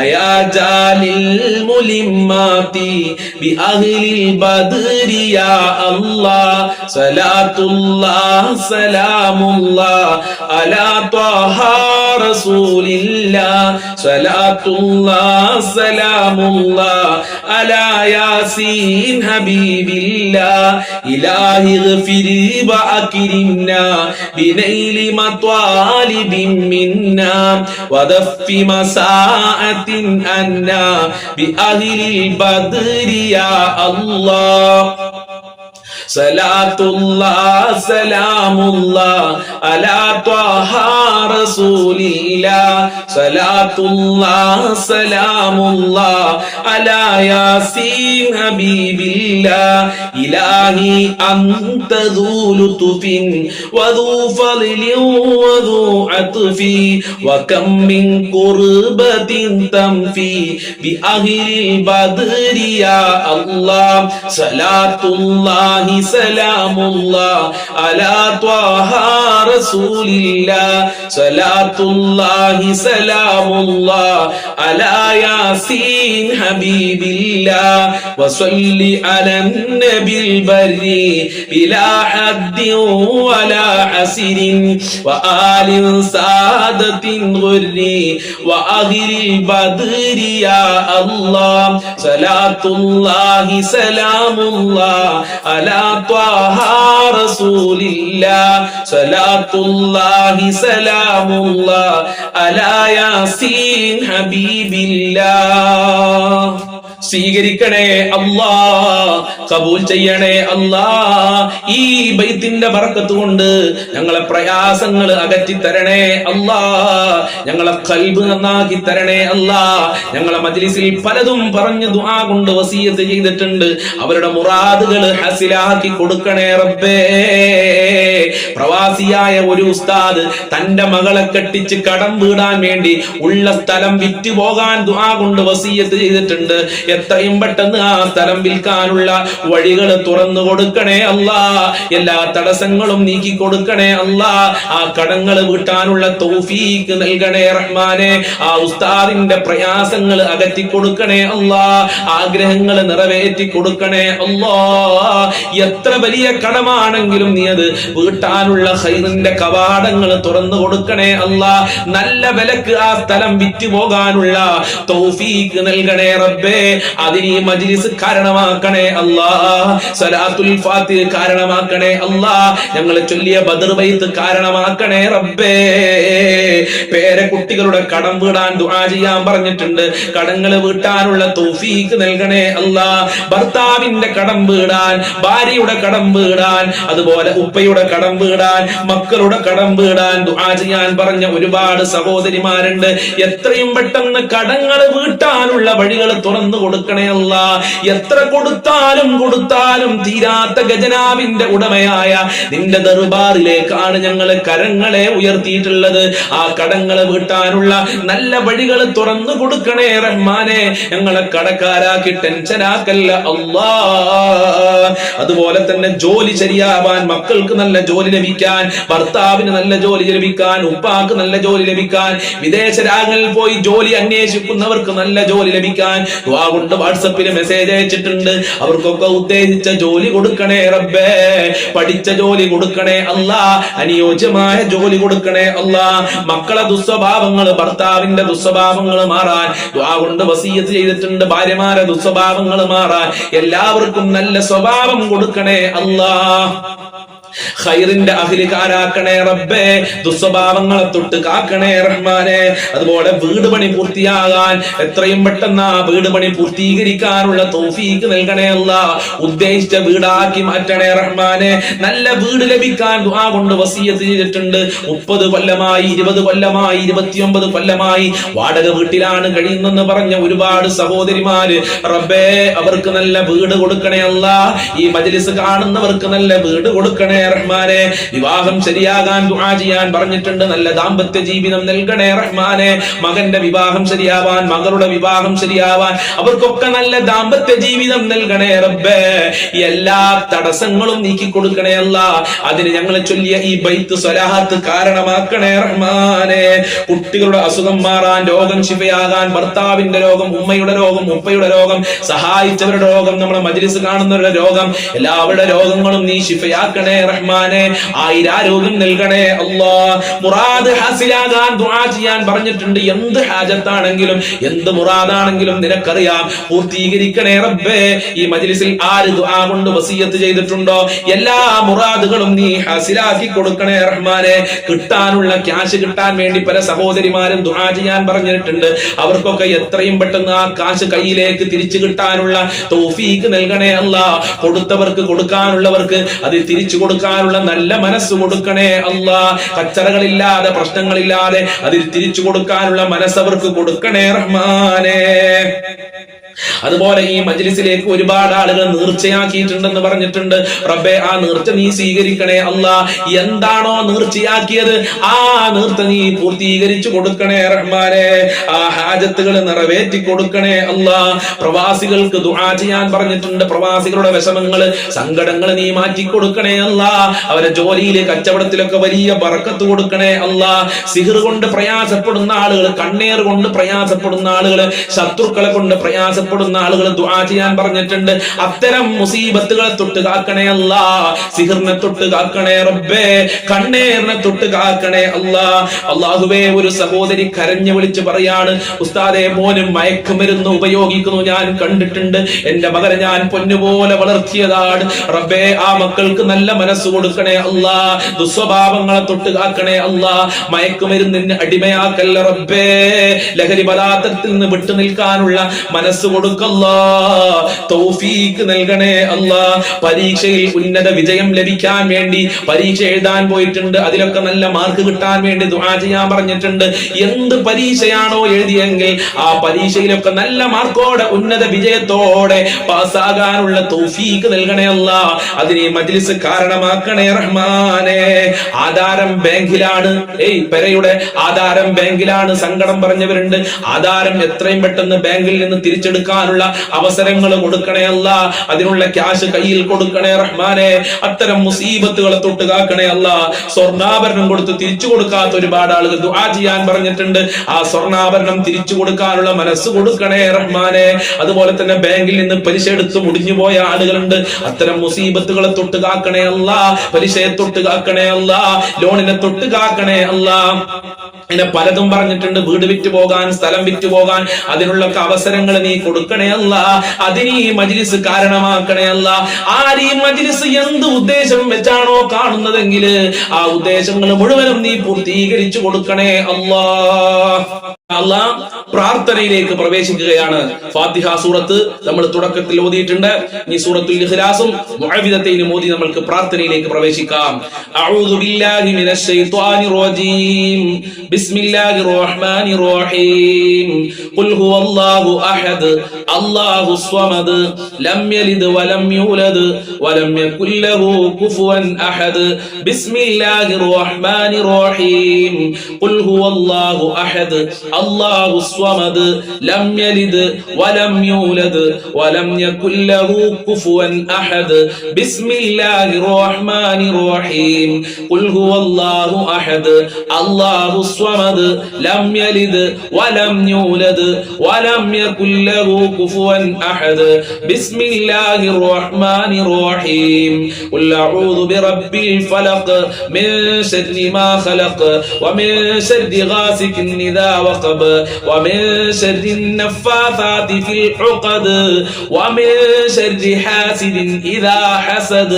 അയാ ജാലിൽ മുലിമ്മാതി ബി അഹ്ലിൽ ബദ്രി യാ അല്ലാഹ് സലാത്തുല്ലാഹ് സലാമുല്ലാഹ് അലാ ത്വാഹ റസൂലില്ലാഹ് സലാത്തുല്ലാഹ് സലാമുല്ലാഹ് അലാ യാസീൻ ഹബീബില്ലാഹ് ഇലാഹി ഗ്ഫിർ വഅക്രിംനാ ബിനൈലി മത്വാലിബിൻ മിന്നാ വദഫി മസാഅത്തിൻ അന്നാ ബി അഹ്ലിൽ ബദ്രി യാ അല്ലാഹ് സലാത്തുല്ലാഹ് സലാമുല്ലാഹ് അലാ ത്വാഹ റസൂലില്ലാഹ് സലാത്തുല്ലാഹ് സലാമുല്ലാഹ് അലാ യാസീൻ ഹബീബില്ലാഹ് ഇലാഹി അൻത ദൂ ലുത്ഫിൻ വദൂ ഫളിൻ വദൂ അത്ഫി വകം മിൻ ഖുർബത്തിൻ തംഫി ബി അഹ്ലിൽ ബദ്രി യാ അല്ലാഹ് സലാത്തുല്ലാഹി സലാമുല്ലാഹ് അലാ ത്വാഹ റസൂലില്ലാഹ് സലാത്തുല്ലാഹി സലാമുല്ലാഹ് അലാ യാസീൻ ഹബീബില്ലാഹ് വസല്ലി അലൻ നബിൽ ബർരി ബിലാ ഹദ്ദിൻ വലാ ഹസിരിൻ വആലിൻ സാദത്തിൻ ഗുർരി വഅഹ്ലിൽ ബദ്രി യാ അല്ലാഹ് സലാത്തുല്ലാഹി സലാമുല്ലാഹ് അലാ ത്വാഹ റസൂലില്ലാഹ് സലാത്തുല്ലാഹി സലാമുല്ലാഹ് അലാ യാസീൻ ഹബീബില്ലാഹ്. സ്വീകരിക്കണേ അല്ലാ, കബൂൽ ചെയ്യണേ അല്ലാ. ഈ ബൈത്തിന്റെ ബർക്കത്ത് കൊണ്ട് ഞങ്ങളെ പ്രയാസങ്ങൾ അകറ്റി തരണേ അല്ലാ. ഞങ്ങളെ ഖൽബ് നന്നാക്കി തരണേ അല്ലാ. ഞങ്ങളെ മജ്ലിസിൽ പലതും പറഞ്ഞ് ദുആ കൊണ്ട് വസിയത്ത് ചെയ്തിട്ടുണ്ട്. അവരുടെ മുറാദുകൾ ഹസിലാക്കി കൊടുക്കണേ റബ്ബേ. പ്രവാസിയായ ഒരു ഉസ്താദ് തന്റെ മകളെ കെട്ടിച്ച് കടം വീടാൻ വേണ്ടി ഉള്ള സ്ഥലം വിറ്റ് പോകാൻ ദുആ കൊണ്ട് വസിയത്ത് ചെയ്തിട്ടുണ്ട്. എത്രയും പെട്ടെന്ന് ആ സ്ഥലം വിൽക്കാനുള്ള വഴികൾ തുറന്നു കൊടുക്കണേ അല്ലാ. എല്ലാ തടസ്സങ്ങളും നീക്കി കൊടുക്കണേ അല്ലാ. ആ കടങ്ങൾ വീട്ടാനുള്ള തൗഫീഖ് നൽകണേ റഹ്മാനെ. ആ ഉസ്താദിന്റെ പ്രയാസങ്ങൾ അകറ്റി കൊടുക്കണേ അല്ലാ. ആഗ്രഹങ്ങൾ നിറവേറ്റി കൊടുക്കണേ അല്ലാ. എത്ര വലിയ കടമാണെങ്കിലും നീ അത് വീട്ടാനുള്ള ഖൈറിന്റെ കവാടങ്ങൾ തുറന്നു കൊടുക്കണേ അല്ലാ. നല്ല വിലക്ക് ആ സ്ഥലം വിറ്റ് പോകാനുള്ള തൗഫീഖ് നൽകണേ റബ്ബേ. അതിന് ഈ മജ്ലിസ് കാരണമാക്കണേ അല്ലാ. സലാത്തുൽ ഫാത്തിഹ കാരണമാക്കണേ അല്ലാ. ഞങ്ങൾ ചൊല്ലിയ ബദർ ബൈത്ത് കാരണമാക്കണേ റബ്ബേ. പേരക്കുട്ടികളുടെ കടം വീടാൻ ദുആ ചെയ്യാൻ പറഞ്ഞിട്ടുണ്ട്. കടങ്ങൾ വീട്ടാനുള്ള തൗഫീഖ് നൽകണേ അല്ലാ. ഭർത്താവിന്റെ കടം വീടാൻ, ഭാര്യയുടെ കടം വീടാൻ, അതുപോലെ ഉപ്പയുടെ കടം വീടാൻ, മക്കളുടെ കടം വീടാൻ ദുആ ചെയ്യാൻ പറഞ്ഞ ഒരുപാട് സഹോദരിമാരുണ്ട്. എത്രയും പെട്ടെന്ന് കടങ്ങൾ വീട്ടാനുള്ള വഴികൾ തുറന്നു കൊടുക്കണേ അല്ലാ. എത്ര കൊടുത്താലും തീരാത്ത ഖജനാവിന്റെ ഉടമയായ നിന്റെ ദർബാറിലേക്കാണ് ഞങ്ങൾ കരങ്ങളെ ഉയർത്തിയിട്ടുള്ളത്. ആ കടങ്ങൾ വീട്ടാനുള്ള നല്ല വഴികൾ തുറന്നു കൊടുക്കണേ റഹ്മാനെ. ഞങ്ങളെ കടക്കാരാക്കി ടെൻഷനാക്കല്ല അല്ലാ. അതുപോലെ തന്നെ ജോലി ശരിയാവാൻ, മക്കൾക്ക് നല്ല ജോലി ലഭിക്കാൻ, ഭർത്താവിന് നല്ല ജോലി ലഭിക്കാൻ, ഉപ്പാക്ക് നല്ല ജോലി ലഭിക്കാൻ, വിദേശ രാജ്യങ്ങളിൽ പോയി ജോലി അന്വേഷിക്കുന്നവർക്ക് നല്ല ജോലി ലഭിക്കാൻ ദുആ കൊണ്ട് വാട്സപ്പിൽ മെസ്സേജ് അയച്ചിട്ടുണ്ട്. അവർക്കൊക്കെ ഉദ്ദേശിച്ച ജോലി കൊടുക്കണേ റബ്ബേ. പഠിച്ച ജോലി കൊടുക്കണേ അല്ലാ. അനുയോജ്യമായ ജോലി കൊടുക്കണേ അല്ലാ. മക്കളെ ദുസ്വഭാവങ്ങൾ, ഭർത്താവിന്റെ ദുസ്വഭാവങ്ങൾ മാറാൻ ദുആ കൊണ്ട് വസിയത്ത് ചെയ്തിട്ടുണ്ട്. ഭാര്യമാരെ ദുസ്വഭാവങ്ങൾ മാറാൻ എല്ലാവർക്കും നല്ല സ്വഭാവം കൊടുക്കണേ അല്ലാ. ഖൈറിന്റെ അഹ്ലികാരാക്കണേ റബ്ബേ. ദുസ്വഭാവങ്ങളെ തൊട്ട് കാക്കണേ റഹ്മാനെ. അതുപോലെ വീട് പണി പൂർത്തിയാകാൻ എത്രയും പെട്ടെന്ന് ആ വീട് പണി പൂർത്തീകരിക്കാനുള്ള തൗഫീഖ് നൽകണേ അല്ലാ. ഉദ്ദേശിച്ച വീടാക്കി മാറ്റണേ റഹ്മാനെ. നല്ല വീട് ലഭിക്കാൻ ദുആ കൊണ്ട് വസിയത്ത് ചെയ്തിട്ടുണ്ട്. 30 കൊല്ലമായി, 20 കൊല്ലമായി, 29 കൊല്ലമായി വാടക വീട്ടിലാണ് കഴിയുന്നെന്ന് പറഞ്ഞ ഒരുപാട് സഹോദരിമാര് റബ്ബേ, അവർക്ക് നല്ല വീട് കൊടുക്കണേ അല്ലാ. ഈ മജ്ലിസ് കാണുന്നവർക്ക് നല്ല വീട് കൊടുക്കണേ റഹ്മാനെ. വിവാഹം ശരിയാകാൻ ദുആ ചെയ്യാൻ പറഞ്ഞിട്ടുണ്ട്. നല്ല ദാമ്പത്യ ജീവിതം നൽകണേ റഹ്മാനെ. മകന്റെ വിവാഹം ശരിയാവാൻ, മകളുടെ വിവാഹം ശരിയാവാൻ, അവർക്കൊക്കെ നല്ല ദാമ്പത്യ ജീവിതം നൽകണേ റബ്ബേ. എല്ലാ തടസ്സങ്ങളും നീക്കി കൊടുക്കണേ അല്ലാ. അതിന് ഞങ്ങൾ ചൊല്ലിയ ഈ ബൈത്ത് സ്വലാത്ത് കാരണമാക്കണേ റഹ്മാനെ. കുട്ടികളുടെ അസുഖം മാറാൻ, രോഗം ശിഫയാകാൻ, ഭർത്താവിന്റെ രോഗം, ഉമ്മയുടെ രോഗം, ഉപ്പയുടെ രോഗം, സഹായിച്ചവരുടെ രോഗം, നമ്മളെ മജ്ലിസ് കാണുന്നവരുടെ രോഗം, എല്ലാവരുടെ രോഗങ്ങളും നീ ശിഫയാക്കണേ റഹ്മാനെ. ആയിരാരോഗ്യം നൽകണേ അല്ലാ. മുറാദ് ഹാസിലാകാൻ ദുആ ചെയ്യാൻ പറഞ്ഞിട്ടുണ്ട്. എന്ത് ഹാജത്താണെങ്കിലും, എന്ത് മുറാദാണെങ്കിലും നിനക്കറിയാം, പൂർത്തീകരിക്കണേ റബ്ബേ. ഈ മജ്ലിസിൽ ആര് ദുആ കൊണ്ട് വസിയത്ത് ചെയ്തിട്ടുണ്ടോ എല്ലാ മുറാദുകളും നീ ഹാസിലാക്കി കൊടുക്കണേ റഹ്മാനെ. കിട്ടാനുള്ള ക്യാഷ് കിട്ടാൻ വേണ്ടി പല സഹോദരിമാരും ദുആ ചെയ്യാൻ പറഞ്ഞിട്ടുണ്ട്. അവർക്കൊക്കെ എത്രയും പെട്ടെന്ന് ആ കാശ് കയ്യിലേക്ക് തിരിച്ചു കിട്ടാനുള്ള തൗഫീഖ് നൽകണേ അല്ലാ. കൊടുത്തവർക്ക്, കൊടുക്കാനുള്ളവർക്ക് അത് തിരിച്ചു കൊടുക്കാനുള്ള നല്ല മനസ്സ് കൊടുക്കണേ അല്ലാ. കച്ചറകളില്ലാതെ, പ്രശ്നങ്ങളില്ലാതെ അതിൽ തിരിച്ചു കൊടുക്കാനുള്ള മനസ്സവർക്ക് കൊടുക്കണേ റഹ്മാനെ. അതുപോലെ ഈ മജ്ലിസിലേക്ക് ഒരുപാട് ആളുകൾ നേർച്ചയാക്കിയിട്ടുണ്ടെന്ന് പറഞ്ഞിട്ടുണ്ട്. റബ്ബേ, ആ നേർച്ച നീ സ്വീകരിക്കണേ അല്ലാ. എന്താണോ നേർച്ചയാക്കിയത് ആ നേർച്ച നീ പൂർത്തീകരിച്ചു കൊടുക്കണേ റഹ്മാനെ. ആ ഹാജത്തുകൾ നിറവേറ്റി കൊടുക്കണേ അല്ലാ. പ്രവാസികൾക്ക് ദുആ ചെയ്യാൻ പറഞ്ഞിട്ടുണ്ട്. പ്രവാസികളുടെ വിഷമങ്ങള്, സങ്കടങ്ങൾ നീ മാറ്റി കൊടുക്കണേ അല്ലാ. അവരെ ജോലിയില്, കച്ചവടത്തിലൊക്കെ വലിയ ബറക്കത്ത് കൊടുക്കണേ അല്ലാ. സിഹർ കൊണ്ട് പ്രയാസപ്പെടുന്ന ആളുകൾ, കണ്ണീർ കൊണ്ട് പ്രയാസപ്പെടുന്ന ആളുകൾ, ശത്രുക്കളെ കൊണ്ട് പ്രയാസപ്പെടുന്ന ആളുകൾ ദുആ ചെയ്യാൻ പറഞ്ഞിട്ടുണ്ട്. അത്തരം മുസീബത്തുകളെ തൊട്ട് കാക്കണേ അല്ലാ. സിഹറിനെ തൊട്ട് കാക്കണേ റബ്ബേ. കണ്ണീറിനെ തൊട്ട് കാക്കണേ അല്ലാ. അല്ലാഹുവേ, ഒരു സഹോദരി കരഞ്ഞു വിളിച്ച് പറയാണ്, ഉസ്താദേ, മോനും മയക്കുമരുന്ന് ഉപയോഗിക്കുന്നു ഞാൻ കണ്ടിട്ടുണ്ട്. എന്റെ മകനെ ഞാൻ പൊന്നുപോലെ വളർത്തിയതാണ് റബ്ബേ. ആ മക്കൾക്ക് നല്ല മനസ്സ് കൊടുക്കണേ അല്ലാ. ദുസ്വഭാവങ്ങളെ തൊട്ട് കാക്കണേ അല്ലാ. മയക്കുമരുന്നിന് അടിമയാക്കല്ല റബ്ബേ. ലഹരി പദാർത്ഥത്തിൽ നിന്ന് വിട്ടു നിൽക്കാനുള്ള മനസ്സ് കൊടുക്കല്ലാ. തൗഫീഖ് നൽകണേ അല്ലാ. പരീക്ഷയിൽ ഉന്നത വിജയം ലഭിക്കാൻ വേണ്ടി പരീക്ഷ എഴുതാൻ പോയിട്ടുണ്ട്. അതിലൊക്കെ നല്ല മാർക്ക് കിട്ടാൻ വേണ്ടി ദുആ ചെയ്യാൻ പറഞ്ഞിട്ടുണ്ട്. എന്ത് പരീക്ഷയാണോ എഴുതിയെങ്കിൽ ആ പരീക്ഷയിലൊക്കെ നല്ല മാർക്കോടെ, ഉന്നത വിജയത്തോടെ പാസ്സാകാനുള്ള തൗഫീഖ് നൽകണേ അല്ലാ. അതിന് മജ്ലിസ് കാരണമായി കാരണമാക്കണേ റഹ്മാനെ. ആധാരം ബാങ്കിലാണ്, പെരയുടെ ആധാരം ബാങ്കിലാണ്. സങ്കടം പറഞ്ഞവരുണ്ട്. ആധാരം എത്രയും പെട്ടെന്ന് ബാങ്കിൽ നിന്ന് തിരിച്ചെടുക്കാനുള്ള അവസരങ്ങൾ കൊടുക്കണേ അല്ല. അതിനുള്ള ക്യാഷ് കയ്യിൽ കൊടുക്കണേ റഹ്മാനെ. അത്തരം മുസീബത്തുകളെ തൊട്ട് കാക്കണേ അല്ല. സ്വർണ്ണാഭരണം കൊടുത്ത് തിരിച്ചു കൊടുക്കാത്ത ഒരുപാട് ആളുകൾ ദുആ ചെയ്യാൻ പറഞ്ഞിട്ടുണ്ട്. ആ സ്വർണ്ണാഭരണം തിരിച്ചു കൊടുക്കാനുള്ള മനസ്സ് കൊടുക്കണേ റഹ്മാനെ. അതുപോലെ തന്നെ ബാങ്കിൽ നിന്ന് പലിശ എടുത്ത് മുടിഞ്ഞു പോയ ആളുകളുണ്ട്. അത്തരം മുസീബത്തുകളെ തൊട്ട് കാക്കണേ അല്ല. പലിശയെ തൊട്ട് കാക്കണേ അല്ല. ലോണിനെ തൊട്ട് കാക്കണേ അല്ല. ഇങ്ങനെ പലതും പറഞ്ഞിട്ടുണ്ട്. വീട് വിറ്റ് പോകാൻ, സ്ഥലം വിറ്റ് പോകാൻ, അതിനുള്ള അവസരങ്ങൾ നീ കൊടുക്കണേ അല്ല. അതിന് ഈ മജ്ലിസ് കാരണമാക്കണേ അല്ല. ആര് ഈ മജ്ലിസ് എന്ത് ഉദ്ദേശം വെച്ചാണോ കാണുന്നതെങ്കിൽ ആ ഉദ്ദേശങ്ങൾ മുഴുവനും നീ പൂർത്തീകരിച്ചു കൊടുക്കണേ അല്ലാ. അല്ലാ, പ്രാർത്ഥനയിലേക്ക് പ്രവേശിക്കുകയാണ്. ഫാത്തിഹ സൂറത്ത് നമ്മൾ തുടക്കത്തിൽ ഓതിയിട്ടുണ്ട്. ഈ സൂറത്തുൽ ഇഖ്ലാസും മുഅവ്വിദത്തൈനും ഓതി നമ്മൾക്ക് പ്രാർത്ഥനയിലേക്ക് പ്രവേശിക്കാം. അഊദു ബില്ലാഹി മിനശ് ശൈത്വാനിർ റജീം. ബിസ്മില്ലാഹിർ റഹ്മാനിർ റഹീം. ഖുൽ ഹുവല്ലാഹു അഹദ് അല്ലാഹുസ് സ്വമദ് ലം യലിദ് വലം യൂലദ് വലം യകുൽ ലഹു കുഫുവൻ അഹദ്. ബിസ്മില്ലാഹിർ റഹ്മാനിർ റഹീം. ഖുൽ ഹുവല്ലാഹു അഹദ് അല്ലാഹുസ് സ്വമദ് ലം യലിദ് വലം യൂലദ് വലം യകുൽ ലഹു കുഫുവൻ അഹദ്. ബിസ്മില്ലാഹിർ റഹ്മാനിർ റഹീം. ഖുൽ ഹുവല്ലാഹു അഹദ് അല്ലാഹുസ് സ്വമദ് ലം യലിദ് വലം യൂലദ് വലം യകുൽ ലഹു കുഫുവൻ അഹദ്. ബിസ്മില്ലാഹിർ റഹ്മാനിർ റഹീം. ഖുൽ അഊദു ബിറബ്ബിൽ ഫലഖ് മിൻ ശർരി മാ ഖലഖ് വമിൻ ശർരി ഗാസികിൻ ഇദാ വഖബ ومن شر النفاثات في العقد ومن شر حاسد إذا حسد.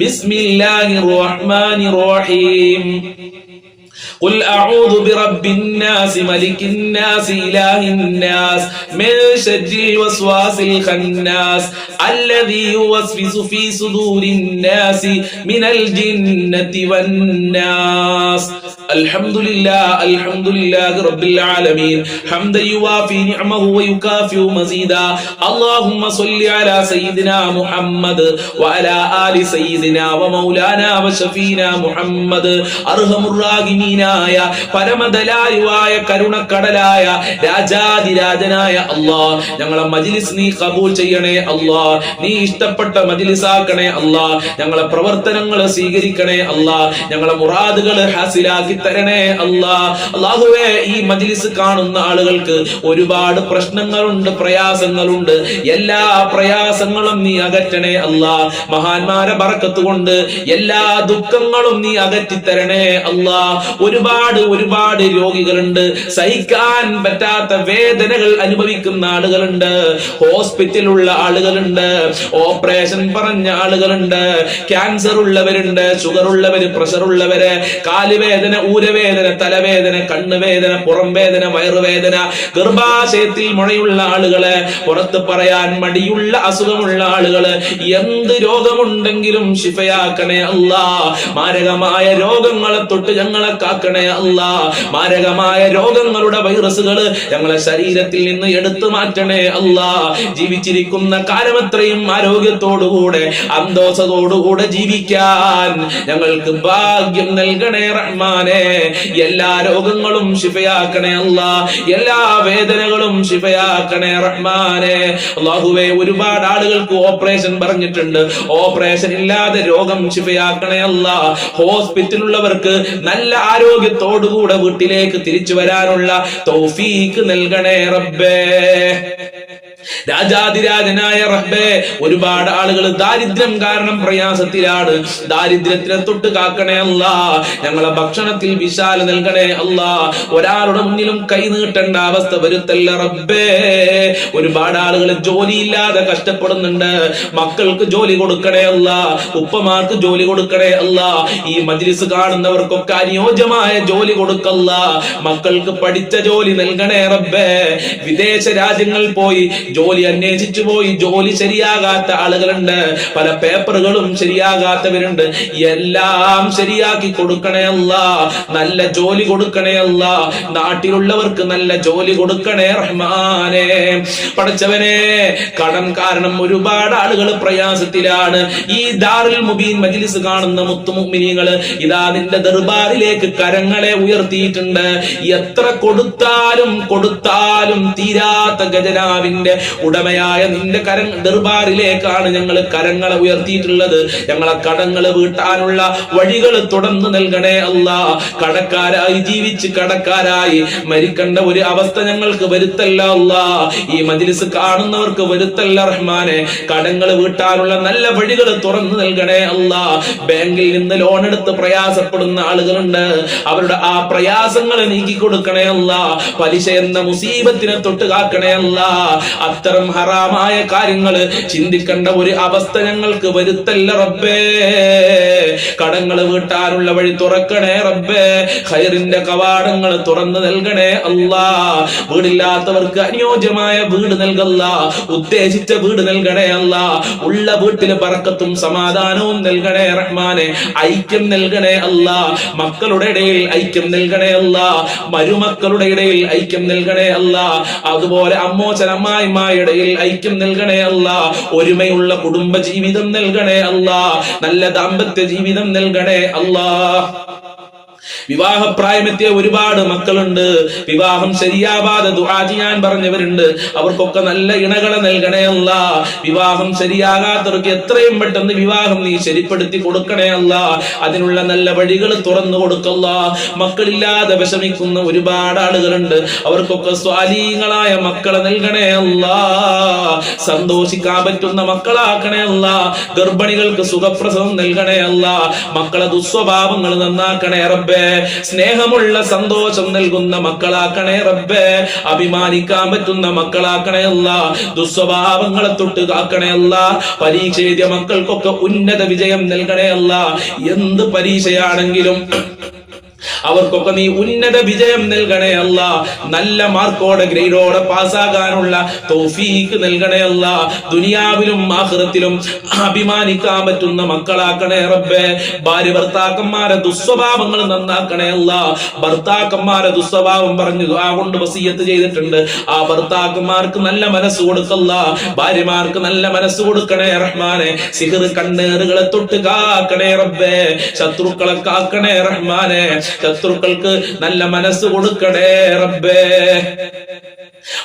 بسم الله الرحمن الرحيم. قل أعوذ برب الناس ملك الناس إله الناس من شر الوسواس الخناس الذي يوسوس في صدور الناس من الجنة والناس. الحمد لله رب العالمين حمدا يوافي نعمه ويكافئ مزيدا. اللهم صل على سيدنا محمد وعلى آل سيدنا ومولانا وشفينا محمد. أرحم الراحمين ആയ പരമദയാലുവായ കരുണക്കടലായ രാജാതിരാജനായ അല്ലാഹ്, ഞങ്ങളെ മജ്ലിസ് നീ ഖബൂൽ ചെയ്യണേ അല്ലാഹ്. നീ ഇഷ്ടപ്പെട്ട മജ്ലിസാക്കണേ അല്ലാഹ്. ഞങ്ങളെ പ്രവർത്തനങ്ങൾ സ്വീകരിക്കണേ അല്ലാഹ്. ഞങ്ങളെ മുറാദുകൾ ഹാസിലാക്കി തരണേ അല്ലാഹ്. അല്ലാഹുവേ, ഈ മജ്ലിസ് കാണുന്ന ആളുകൾക്ക് ഒരുപാട് പ്രശ്നങ്ങളുണ്ട്, പ്രയാസങ്ങളുണ്ട്. എല്ലാ പ്രയാസങ്ങളും നീ അകറ്റണേ അല്ലാഹ്. മഹാന്മാരെ ബറക്കത്ത് കൊണ്ട് എല്ലാ ദുഃഖങ്ങളും നീ അകറ്റിത്തരണേ അല്ലാഹ്. ഒരുപാട് രോഗികളുണ്ട്, സഹിക്കാൻ പറ്റാത്ത വേദനകൾ അനുഭവിക്കുന്ന ആളുകളുണ്ട്, ഹോസ്പിറ്റലുള്ള ആളുകളുണ്ട്, ഓപ്പറേഷൻ പറഞ്ഞ ആളുകളുണ്ട്, ക്യാൻസർ ഉള്ളവരുണ്ട്, ഷുഗർ ഉള്ളവര്, പ്രഷർ ഉള്ളവര്, കാലുവേദന, ഊരവേദന, തലവേദന, കണ്ണുവേദന, പുറം വേദന, വയറുവേദന, ഗർഭാശയത്തിൽ മുഴയുള്ള ആളുകള്, പുറത്ത് പറയാൻ മടിയുള്ള അസുഖമുള്ള ആളുകള്, എന്ത് രോഗമുണ്ടെങ്കിലും ശിഫയാക്കണേ അല്ലാ. മാരകമായ രോഗങ്ങളെ തൊട്ട് ഞങ്ങളെ കാക്കണേ അല്ലാ. മാരകമായ രോഗങ്ങളുടെ വൈറസുകൾ ഞങ്ങളെ ശരീരത്തിൽ നിന്ന് എടുത്തു മാറ്റണേ അല്ലാ. ജീവിച്ചിരിക്കുന്ന കാലമത്രയും ആരോഗ്യത്തോടുകൂടെ അന്തോഷത്തോടുകൂടെ ജീവിക്കാൻ ഞങ്ങൾക്ക് ഭാഗ്യം നൽകണേ റഹ്മാനെ. എല്ലാ രോഗങ്ങളും ശിഫയാക്കണേ അല്ലാ. എല്ലാ വേദനകളും ശിഫയാക്കണേ റഹ്മാനെ. അല്ലാഹുവേ, ഒരുപാട് ആളുകൾക്ക് ഓപ്പറേഷൻ പറഞ്ഞിട്ടുണ്ട്. ഓപ്പറേഷൻ ഇല്ലാതെ രോഗം ശിഫയാക്കണേ അല്ലാ. ഹോസ്പിറ്റലുള്ളവർക്ക് നല്ല ആരോഗ്യത്തോടുകൂടെ വീട്ടിലേക്ക് തിരിച്ചു വരാനുള്ള തൗഫീക്ക് നൽകണേ റബ്ബേ. രാജാതിരാജനായ റബ്ബേ, ഒരുപാട് ആളുകൾ ദാരിദ്ര്യം കാരണം പ്രയാസത്തിലാണ്. ദാരിദ്ര്യത്തിനെ തൊട്ട് കാക്കണേ അല്ലാ. ഞങ്ങളെ ഭക്ഷണത്തിൽ വിശാല നൽകണേ അല്ലാ. ഒരാളുടെ മുന്നിലും കൈ നീട്ടേണ്ട അവസ്ഥ വരുത്തല്ല റബ്ബേ. ഒരുപാട് ആളുകൾ ജോലിയില്ലാതെ കഷ്ടപ്പെടുന്നുണ്ട്. മക്കൾക്ക് ജോലി കൊടുക്കണേ അല്ലാ. ഉപ്പമാർക്ക് ജോലി കൊടുക്കണേ അല്ലാ. ഈ മജ്ലിസ് കാണുന്നവർക്കൊക്കെ അനുയോജ്യമായ ജോലി കൊടുക്കല്ല. മക്കൾക്ക് പഠിച്ച ജോലി നൽകണേ റബ്ബേ. വിദേശ രാജ്യങ്ങളിൽ പോയി ജോലി അന്വേഷിച്ചു പോയി ജോലി ശരിയാകാത്ത ആളുകളുണ്ട്, പല പേപ്പറുകളും ശരിയാകാത്തവരുണ്ട്. എല്ലാം ശരിയാക്കി കൊടുക്കണേ അല്ലാ, നല്ല ജോലി കൊടുക്കണേ അല്ലാ, നാട്ടിലുള്ളവർക്ക് നല്ല ജോലി കൊടുക്കണേ റഹ്മാനേ. പടച്ചവനെ, കടം കാരണം ഒരുപാട് ആളുകൾ പ്രയാസത്തിലാണ്. ഈ ദാറുൽ മുബീൻ മജ്ലിസ് കാണുന്ന മുത്തുമുഅ്മിനീങ്ങൾ ഇതാ നിന്റെ ദർബാറിലേക്ക് കരങ്ങളെ ഉയർത്തിയിട്ടുണ്ട്. എത്ര കൊടുത്താലും തീരാത്ത ഖജനാവിന്റെ ഉടമയായ നിന്റെ ദർബാറിലേക്കാണ് ഞങ്ങൾ കരങ്ങളെ ഉയർത്തിയിട്ടുള്ളത്. ഞങ്ങളെ കടങ്ങള് വീട്ടാനുള്ള വഴികൾ തുറന്നു നൽകണേ അല്ലാ. കടക്കാരായി ജീവിച്ച് കടക്കാരായി മരിക്കേണ്ട ഒരു അവസ്ഥ ഞങ്ങൾക്ക് വരുത്തല്ല അല്ലാ. ഈ മജ്ലിസ് കാണുന്നവർക്ക് വരുത്തല്ല റഹ്മാനെ. കടങ്ങൾ വീട്ടാനുള്ള നല്ല വഴികൾ തുറന്നു നൽകണേ അല്ലാ. ബാങ്കിൽ നിന്ന് ലോൺ എടുത്ത് പ്രയാസപ്പെടുന്ന ആളുകളുണ്ട്, അവരുടെ ആ പ്രയാസങ്ങൾ നീക്കി കൊടുക്കണേ അല്ലാ. പലിശ എന്ന മുസീബത്തിനെ തൊട്ട് കാക്കണേ അല്ലാ. അത്തരം ഹറാമായ കാര്യങ്ങൾ ചിന്തിക്കേണ്ട ഒരു അവസ്ഥ ഞങ്ങൾക്ക് വരുത്തല്ല റബ്ബേ. കടങ്ങൾ വീട്ടാനുള്ള വഴി തുറക്കണേ റബ്ബേ. ഖൈറിന്റെ കവാടങ്ങൾ തുറന്നു നൽകണേ അല്ലാ. വീടില്ലാത്തവർക്ക് അനുയോജ്യമായ വീട് നൽകല്ല, ഉദ്ദേശിച്ച വീട് നൽകണേ അല്ലാ. ഉള്ള വീട്ടില് ബറക്കത്തും സമാധാനവും നൽകണേ റഹ്മാനെ. ഐക്യം നൽകണേ അല്ലാ. മക്കളുടെ ഇടയിൽ ഐക്യം നൽകണേ അല്ലാ. മരുമക്കളുടെ ഇടയിൽ ഐക്യം നൽകണേ അല്ലാ. അതുപോലെ അമ്മോച്ചൻ അമ്മായിമാരുടെ ഇടയിൽ ഐക്യം നൽകണേ അല്ലാ. ഒരുമയുള്ള കുടുംബ ജീവിതം നൽകണേ അല്ലാ. നല്ല ദാമ്പത്യ ജീവിതം നൽകണേ അല്ലാ. വിവാഹപ്രായമെത്തിയ ഒരുപാട് മക്കളുണ്ട്, വിവാഹം ശരിയാവാതെ ദുആ ചെയ്യാൻ പറഞ്ഞവരുണ്ട്. അവർക്കൊക്കെ നല്ല ഇണകളെ നൽകണേ അല്ലാ. വിവാഹം ശരിയാകാത്തവർക്ക് എത്രയും പെട്ടെന്ന് വിവാഹം നീ ശരിപ്പെടുത്തി കൊടുക്കണേ അല്ലാ. അതിനുള്ള നല്ല വഴികൾ തുറന്നു കൊടുക്കല്ലാ. മക്കളില്ലാതെ വിഷമിക്കുന്ന ഒരുപാട് ആളുകളുണ്ട്, അവർക്കൊക്കെ സ്വാലീങ്ങളായ മക്കളെ നൽകണേ അല്ലാ. സന്തോഷിക്കാൻ പറ്റുന്ന മക്കളാക്കണേ അല്ലാ. ഗർഭിണികൾക്ക് സുഖപ്രസവം നൽകണേ അല്ലാ. മക്കളെ ദുസ്വഭാവങ്ങൾ നന്നാക്കണേ റബ്ബേ. സ്നേഹമുള്ള സന്തോഷം നൽകുന്ന മക്കളാക്കണേ റബ്ബേ. അഭിമാനിക്കാൻ പറ്റുന്ന മക്കളാക്കണേ അല്ലാ. ദുസ്വഭാവങ്ങളെ തൊട്ട് കാക്കണേ അല്ലാ. പരീക്ഷ എഴുതിയ മക്കൾക്കൊക്കെ ഉന്നത വിജയം നൽകണേ അല്ലാ. എന്ത് പരീക്ഷയാണെങ്കിലും അവർക്കൊക്കെ നീ ഉന്നത വിജയം നൽകണേ അല്ലാ. നല്ല മാർക്കോടെ ഗ്രേഡോടെ പാസ്സാകാനുള്ള തൗഫീഖ് നൽകണേ അല്ലാ. ദുനിയാവിലും ആഖിറത്തിലും അഭിമാനിക്കാൻ പറ്റുന്ന മക്കളാക്കണേ റബ്ബേ. ഭാര്യ ഭർത്താക്കന്മാരെ ദുസ്വഭാവങ്ങൾ നന്നാക്കണേ അല്ലാ. ഭർത്താക്കന്മാരെ ദുസ്വഭാവം പറഞ്ഞു കൊണ്ട് വസിയത്ത് ചെയ്തിട്ടുണ്ട്. ആ ഭർത്താക്കന്മാർക്ക് നല്ല മനസ്സ് കൊടുക്കല്ല, ഭാര്യമാർക്ക് നല്ല മനസ്സ് കൊടുക്കണേ റഹ്മാനെ. സിഹർ കണ്ണേറുകളെ തൊട്ട് കാക്കണേ റബ്ബേ. ശത്രുക്കളെ കാക്കണേ റഹ്മാനെ. ശത്രുക്കൾക്ക് നല്ല മനസ്സ് കൊടുക്കണേ റബ്ബേ.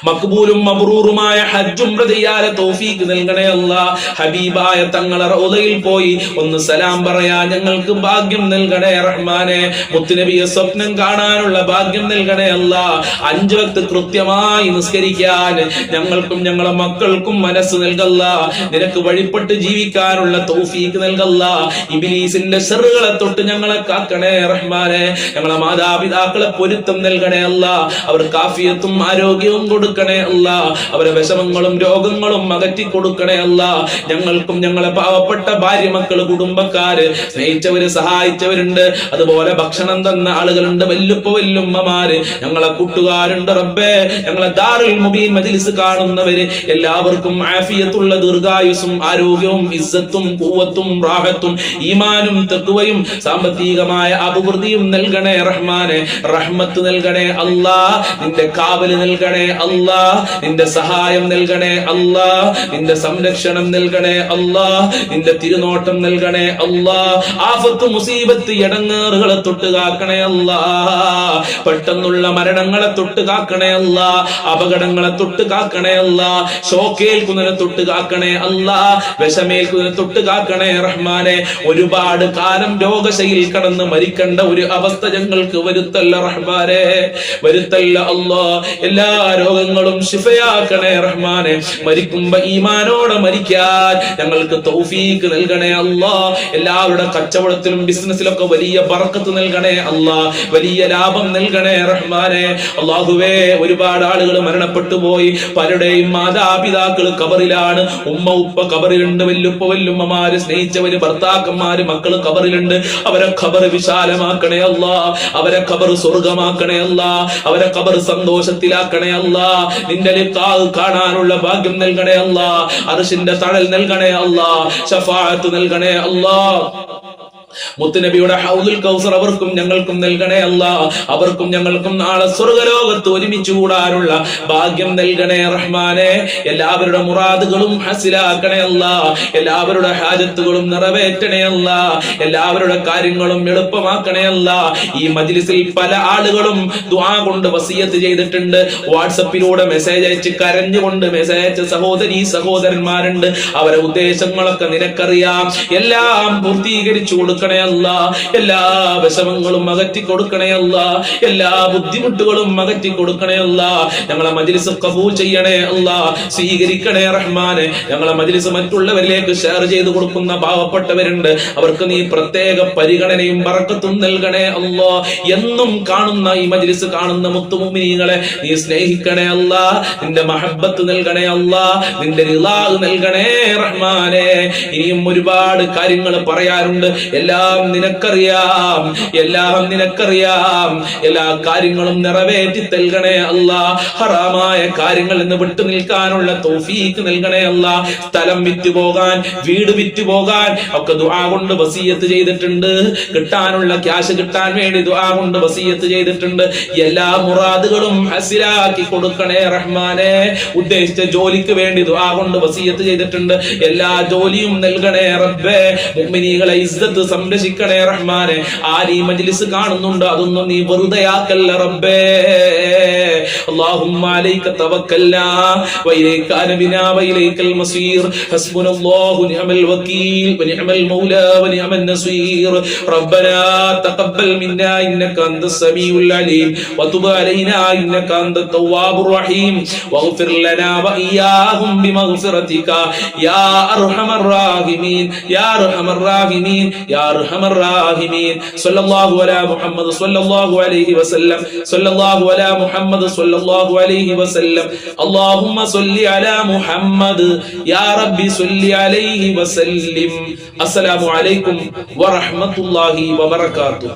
മഖ്ബൂലും മബ്റൂറുമായ ഹജ്ജും ചെയ്യാൻ തൗഫീഖ് നൽകണേ അല്ലാ. ഹബീബായ തങ്ങളെ റൗളയിൽ പോയി ഒന്ന് സലാം പറയാൻ ഞങ്ങൾക്ക് ഭാഗ്യം നൽകണേ റഹ്മാനെ. മുത്തുനബിയെ സ്വപ്നം കാണാനുള്ള ഭാഗ്യം നൽകണേ അല്ലാ. 5 വക്ത് കൃത്യമായി നിസ്കരിക്കാൻ ഞങ്ങൾക്കും ഞങ്ങളെ മക്കൾക്കും മനസ്സ് നൽകല്ല. നിനക്ക് വഴിപ്പെട്ട് ജീവിക്കാനുള്ള തൗഫീഖ് നൽകല്ല. ഇബ്ലീസിന്റെ ശർറുകളെ തൊട്ട് ഞങ്ങളെ കാക്കണേ റഹ്മാനെ. ഞങ്ങളെ മാതാപിതാക്കളെ പൊരുത്തം നൽകണേ അല്ലാ. അവർക്ക് ആഫിയത്തും ആരോഗ്യവും കൊടുക്കണേ അല്ലാ. അവരെ വിഷമങ്ങളും രോഗങ്ങളും അകറ്റി കൊടുക്കണേ അല്ലാ. ഞങ്ങൾക്കും ഞങ്ങളെ പാവപ്പെട്ട ഭാര്യ മക്കള് കുടുംബക്കാര് സ്നേഹിച്ചവര് സഹായിച്ചവരുണ്ട്, അതുപോലെ ഭക്ഷണം തന്ന ആളുകളുണ്ട്, വല്ലുമ്മമാര് ഞങ്ങളെ കൂട്ടുകാരുണ്ട് റബ്ബേ. ഞങ്ങളെ ദാറുൽ മുബീൻ മജ്ലിസ് കാണുന്നവര് എല്ലാവർക്കും ആഫിയത്തുള്ള ദീർഘായുസ്സും ആരോഗ്യവും ഇസ്സത്തും ഖുവ്വത്തും റാഹത്തും ഈമാനും തഖ്വയും സാമ്പത്തികമായ അഭിവൃദ്ധിയും നൽകണേ റഹ്മാനെ. റഹ്മത്ത് നൽകണേ അല്ലാ. നിന്റെ കാവല് നൽകണേ അല്ലാ. നിന്റെ സഹായം നൽകണേ അല്ലാ. നിന്റെ സംരക്ഷണം നൽകണേ അല്ലാ. നിന്റെ തിരുനോട്ടം നൽകണേ അല്ലാ. ആഫത്ത് മുസീബത്ത് ഇടങ്ങേറുകളെ തൊട്ട് കാക്കണേ അല്ലാ. പെട്ടെന്നുള്ള മരണങ്ങളെ തൊട്ട് കാക്കണേ അല്ലാ. അപകടങ്ങളെ തൊട്ട് കാക്കണേ അല്ലാ. ഷോക്കേൽക്കുന്നതിനെ തൊട്ട് കാക്കണേ അല്ലാ. വിഷമേൽക്കുന്നതിനെ തൊട്ട് കാക്കണേ റഹ്മാനെ. ഒരുപാട് കാലം രോഗശയിൽ കടന്ന് മരിക്കേണ്ട ഒരു അവസ്ഥ ഞങ്ങൾക്ക് വരുത്തല്ല റഹ്മാനെ, വരുത്തല്ല അല്ലാ. എല്ലാ രോഗങ്ങളും ശിഫയാക്കണേ റഹ്മാനെ. മരിക്കുമ്പോ ഈമാനോടെ മരിക്കാൻ ഞങ്ങൾക്ക് തൗഫീഖ് നൽകണേ അല്ലാ. എല്ലാവരുടെ കച്ചവടത്തിലും ബിസിനസ്സിലൊക്കെ വലിയ ബർക്കത്ത് നൽകണേ അല്ലാ. വലിയ ലാഭം നൽകണേ റഹ്മാനെ. അല്ലാഹുവേ, ഒരുപാട് ആളുകൾ മരണപ്പെട്ടു പോയി. പലരുടെയും മാതാപിതാക്കൾ ഖബറിലാണ്. ഉമ്മ ഉപ്പ ഖബറിലുണ്ട്, വല്ലുപ്പ വല്ലുമ്മമാര് സ്നേഹിച്ചവര് ഭർത്താക്കന്മാര് മക്കള് ഖബറിലുണ്ട്. അവരെ ഖബർ വിശാലമാക്കണേ അല്ലാ. അവരെ ഖബർ സ്വർഗമാക്കണേ അല്ലാ. അവരെ ഖബർ സന്തോഷത്തിലാക്കണേ അല്ലാ. അല്ലാ, നിന്റെ ലിഖാഹ് കാണാനുള്ള ഭാഗ്യം നൽകണേ അല്ലാ, അർശിന്റെ തണൽ നൽകണേ അല്ലാ, ശഫാഅത്ത് നൽകണേ അല്ലാ. മുത്തുനബിയുടെ ഹൗദുൽ കൗസർ അവർക്കും ഞങ്ങൾക്കും നൽകണേ അല്ലാ, അവർക്കും ഞങ്ങൾക്കും നാളെ സ്വർഗ്ഗലോകത്ത് ഒരുമിച്ച് കൂടാനുള്ള ഭാഗ്യം നൽകണേ റഹ്മാനെ. എല്ലാവരുടെ മുറാദുകളും ഹസിലാക്കണേ അല്ലാ, എല്ലാവരുടെ ഹാജത്തുകളും നിറവേറ്റണേ അല്ലാ, എല്ലാവരുടെ കാര്യങ്ങളും എളുപ്പമാക്കണേ അല്ലാ. ഈ മജ്ലിസിൽ പല ആളുകളും ദുആ കൊണ്ട് വസിയത്ത് ചെയ്തിട്ടുണ്ട്. വാട്സപ്പിലൂടെ മെസ്സേജ് അയച്ച് കരഞ്ഞുകൊണ്ട് മെസ്സേജ് അയച്ച സഹോദരീ സഹോദരന്മാരുണ്ട്. അവരെ ഉദ്ദേശങ്ങളൊക്കെ നിനക്കറിയാം. എല്ലാം പൂർത്തീകരിച്ചു കൊടുക്കണേ അല്ലാ, എല്ലാ വിഷമങ്ങളും അകറ്റി കൊടുക്കണേ അല്ലാ, എല്ലാ ബുദ്ധിമുട്ടുകളും അകറ്റി കൊടുക്കണേ അല്ലാ. ഞങ്ങളെ മജ്ലിസ് ഖബൂൽ ചെയ്യണേ അല്ലാ, സ്വീകരിക്കണേ റഹ്മാനെ. ഞങ്ങളെ മജ്ലിസ് മറ്റുള്ളവരിലേക്ക് ഷെയർ ചെയ്തു കൊടുക്കുന്ന പാവപ്പെട്ടവരുണ്ട്, അവർക്ക് നീ പ്രത്യേക പരിഗണനയും ബറക്കത്തും നൽകണേ അല്ലാ. എന്നും കാണുന്ന ഈ മജ്ലിസ് കാണുന്ന മുത്തുമുഅ്മിനീങ്ങളെ നീ സ്നേഹിക്കണേ അല്ലാ, നിന്റെ മഹബ്ബത്ത് നൽകണേ അല്ലാ, നിന്റെ റിളാ നൽകണേ റഹ്മാനെ. ഇനിയും ഒരുപാട് കാര്യങ്ങൾ പറയാറുണ്ട്. എല്ലാം നിനക്കറിയാം, എല്ലാം നിനക്കറിയാം. എല്ലാ കാര്യങ്ങളും നിറവേറ്റി നൽകണേ അല്ലാ. ഹറാമായ കാര്യങ്ങളിൽ നിന്ന് വിട്ടു നിൽക്കാനുള്ള തൗഫീഖ് നൽകണേ അല്ലാ. സ്ഥലം വിറ്റുപോകാൻ, വീട് വിറ്റുപോകാൻ ഒക്കെ ദുആ കൊണ്ട് വസിയത്ത് ചെയ്തിട്ടുണ്ട്. കിട്ടാനുള്ള ക്യാഷ് കിട്ടാൻ വേണ്ടി ദുആ കൊണ്ട് വസിയത്ത് ചെയ്തിട്ടുണ്ട്. എല്ലാ മുറാദുകളും ഹസിലാക്കി കൊടുക്കണേ റഹ്മാനെ. ഉദ്ദേശിച്ച ജോലിക്ക് വേണ്ടി ദുആ കൊണ്ട് വസിയത്ത് ചെയ്തിട്ടുണ്ട്. എല്ലാ ജോലിയും നൽകണേ റബ്ബേ. മുഅ്മിനീകളെ ഇസ്സത്ത് സംരക്ഷിക്കണേ റഹ്മാനെ. ആരീ മജ്ലിസ് കാണുന്നുണ്ട്, അതൊന്നും നീ വെറുതെയാക്കല്ല റബ്ബേ. اللهم عليك توكلنا وإليك أنبنا وإليك المصير حسبنا الله ونعم الوكيل ونعم المولى ونعم النصير ربنا تقبل منا إنك أنت السميع العليم وتب علينا إنك أنت التواب الرحيم واغفر لنا وإياهم بمغفرتك يا أرحم الراحمين يا أرحم الراحمين يا أرحم الراحمين صلى الله على محمد صلى الله عليه وسلم صلى الله على محمد صلى الله عليه وسلم اللهم صل على محمد يا ربي صل عليه وسلم. السلام عليكم ورحمة الله وبركاته.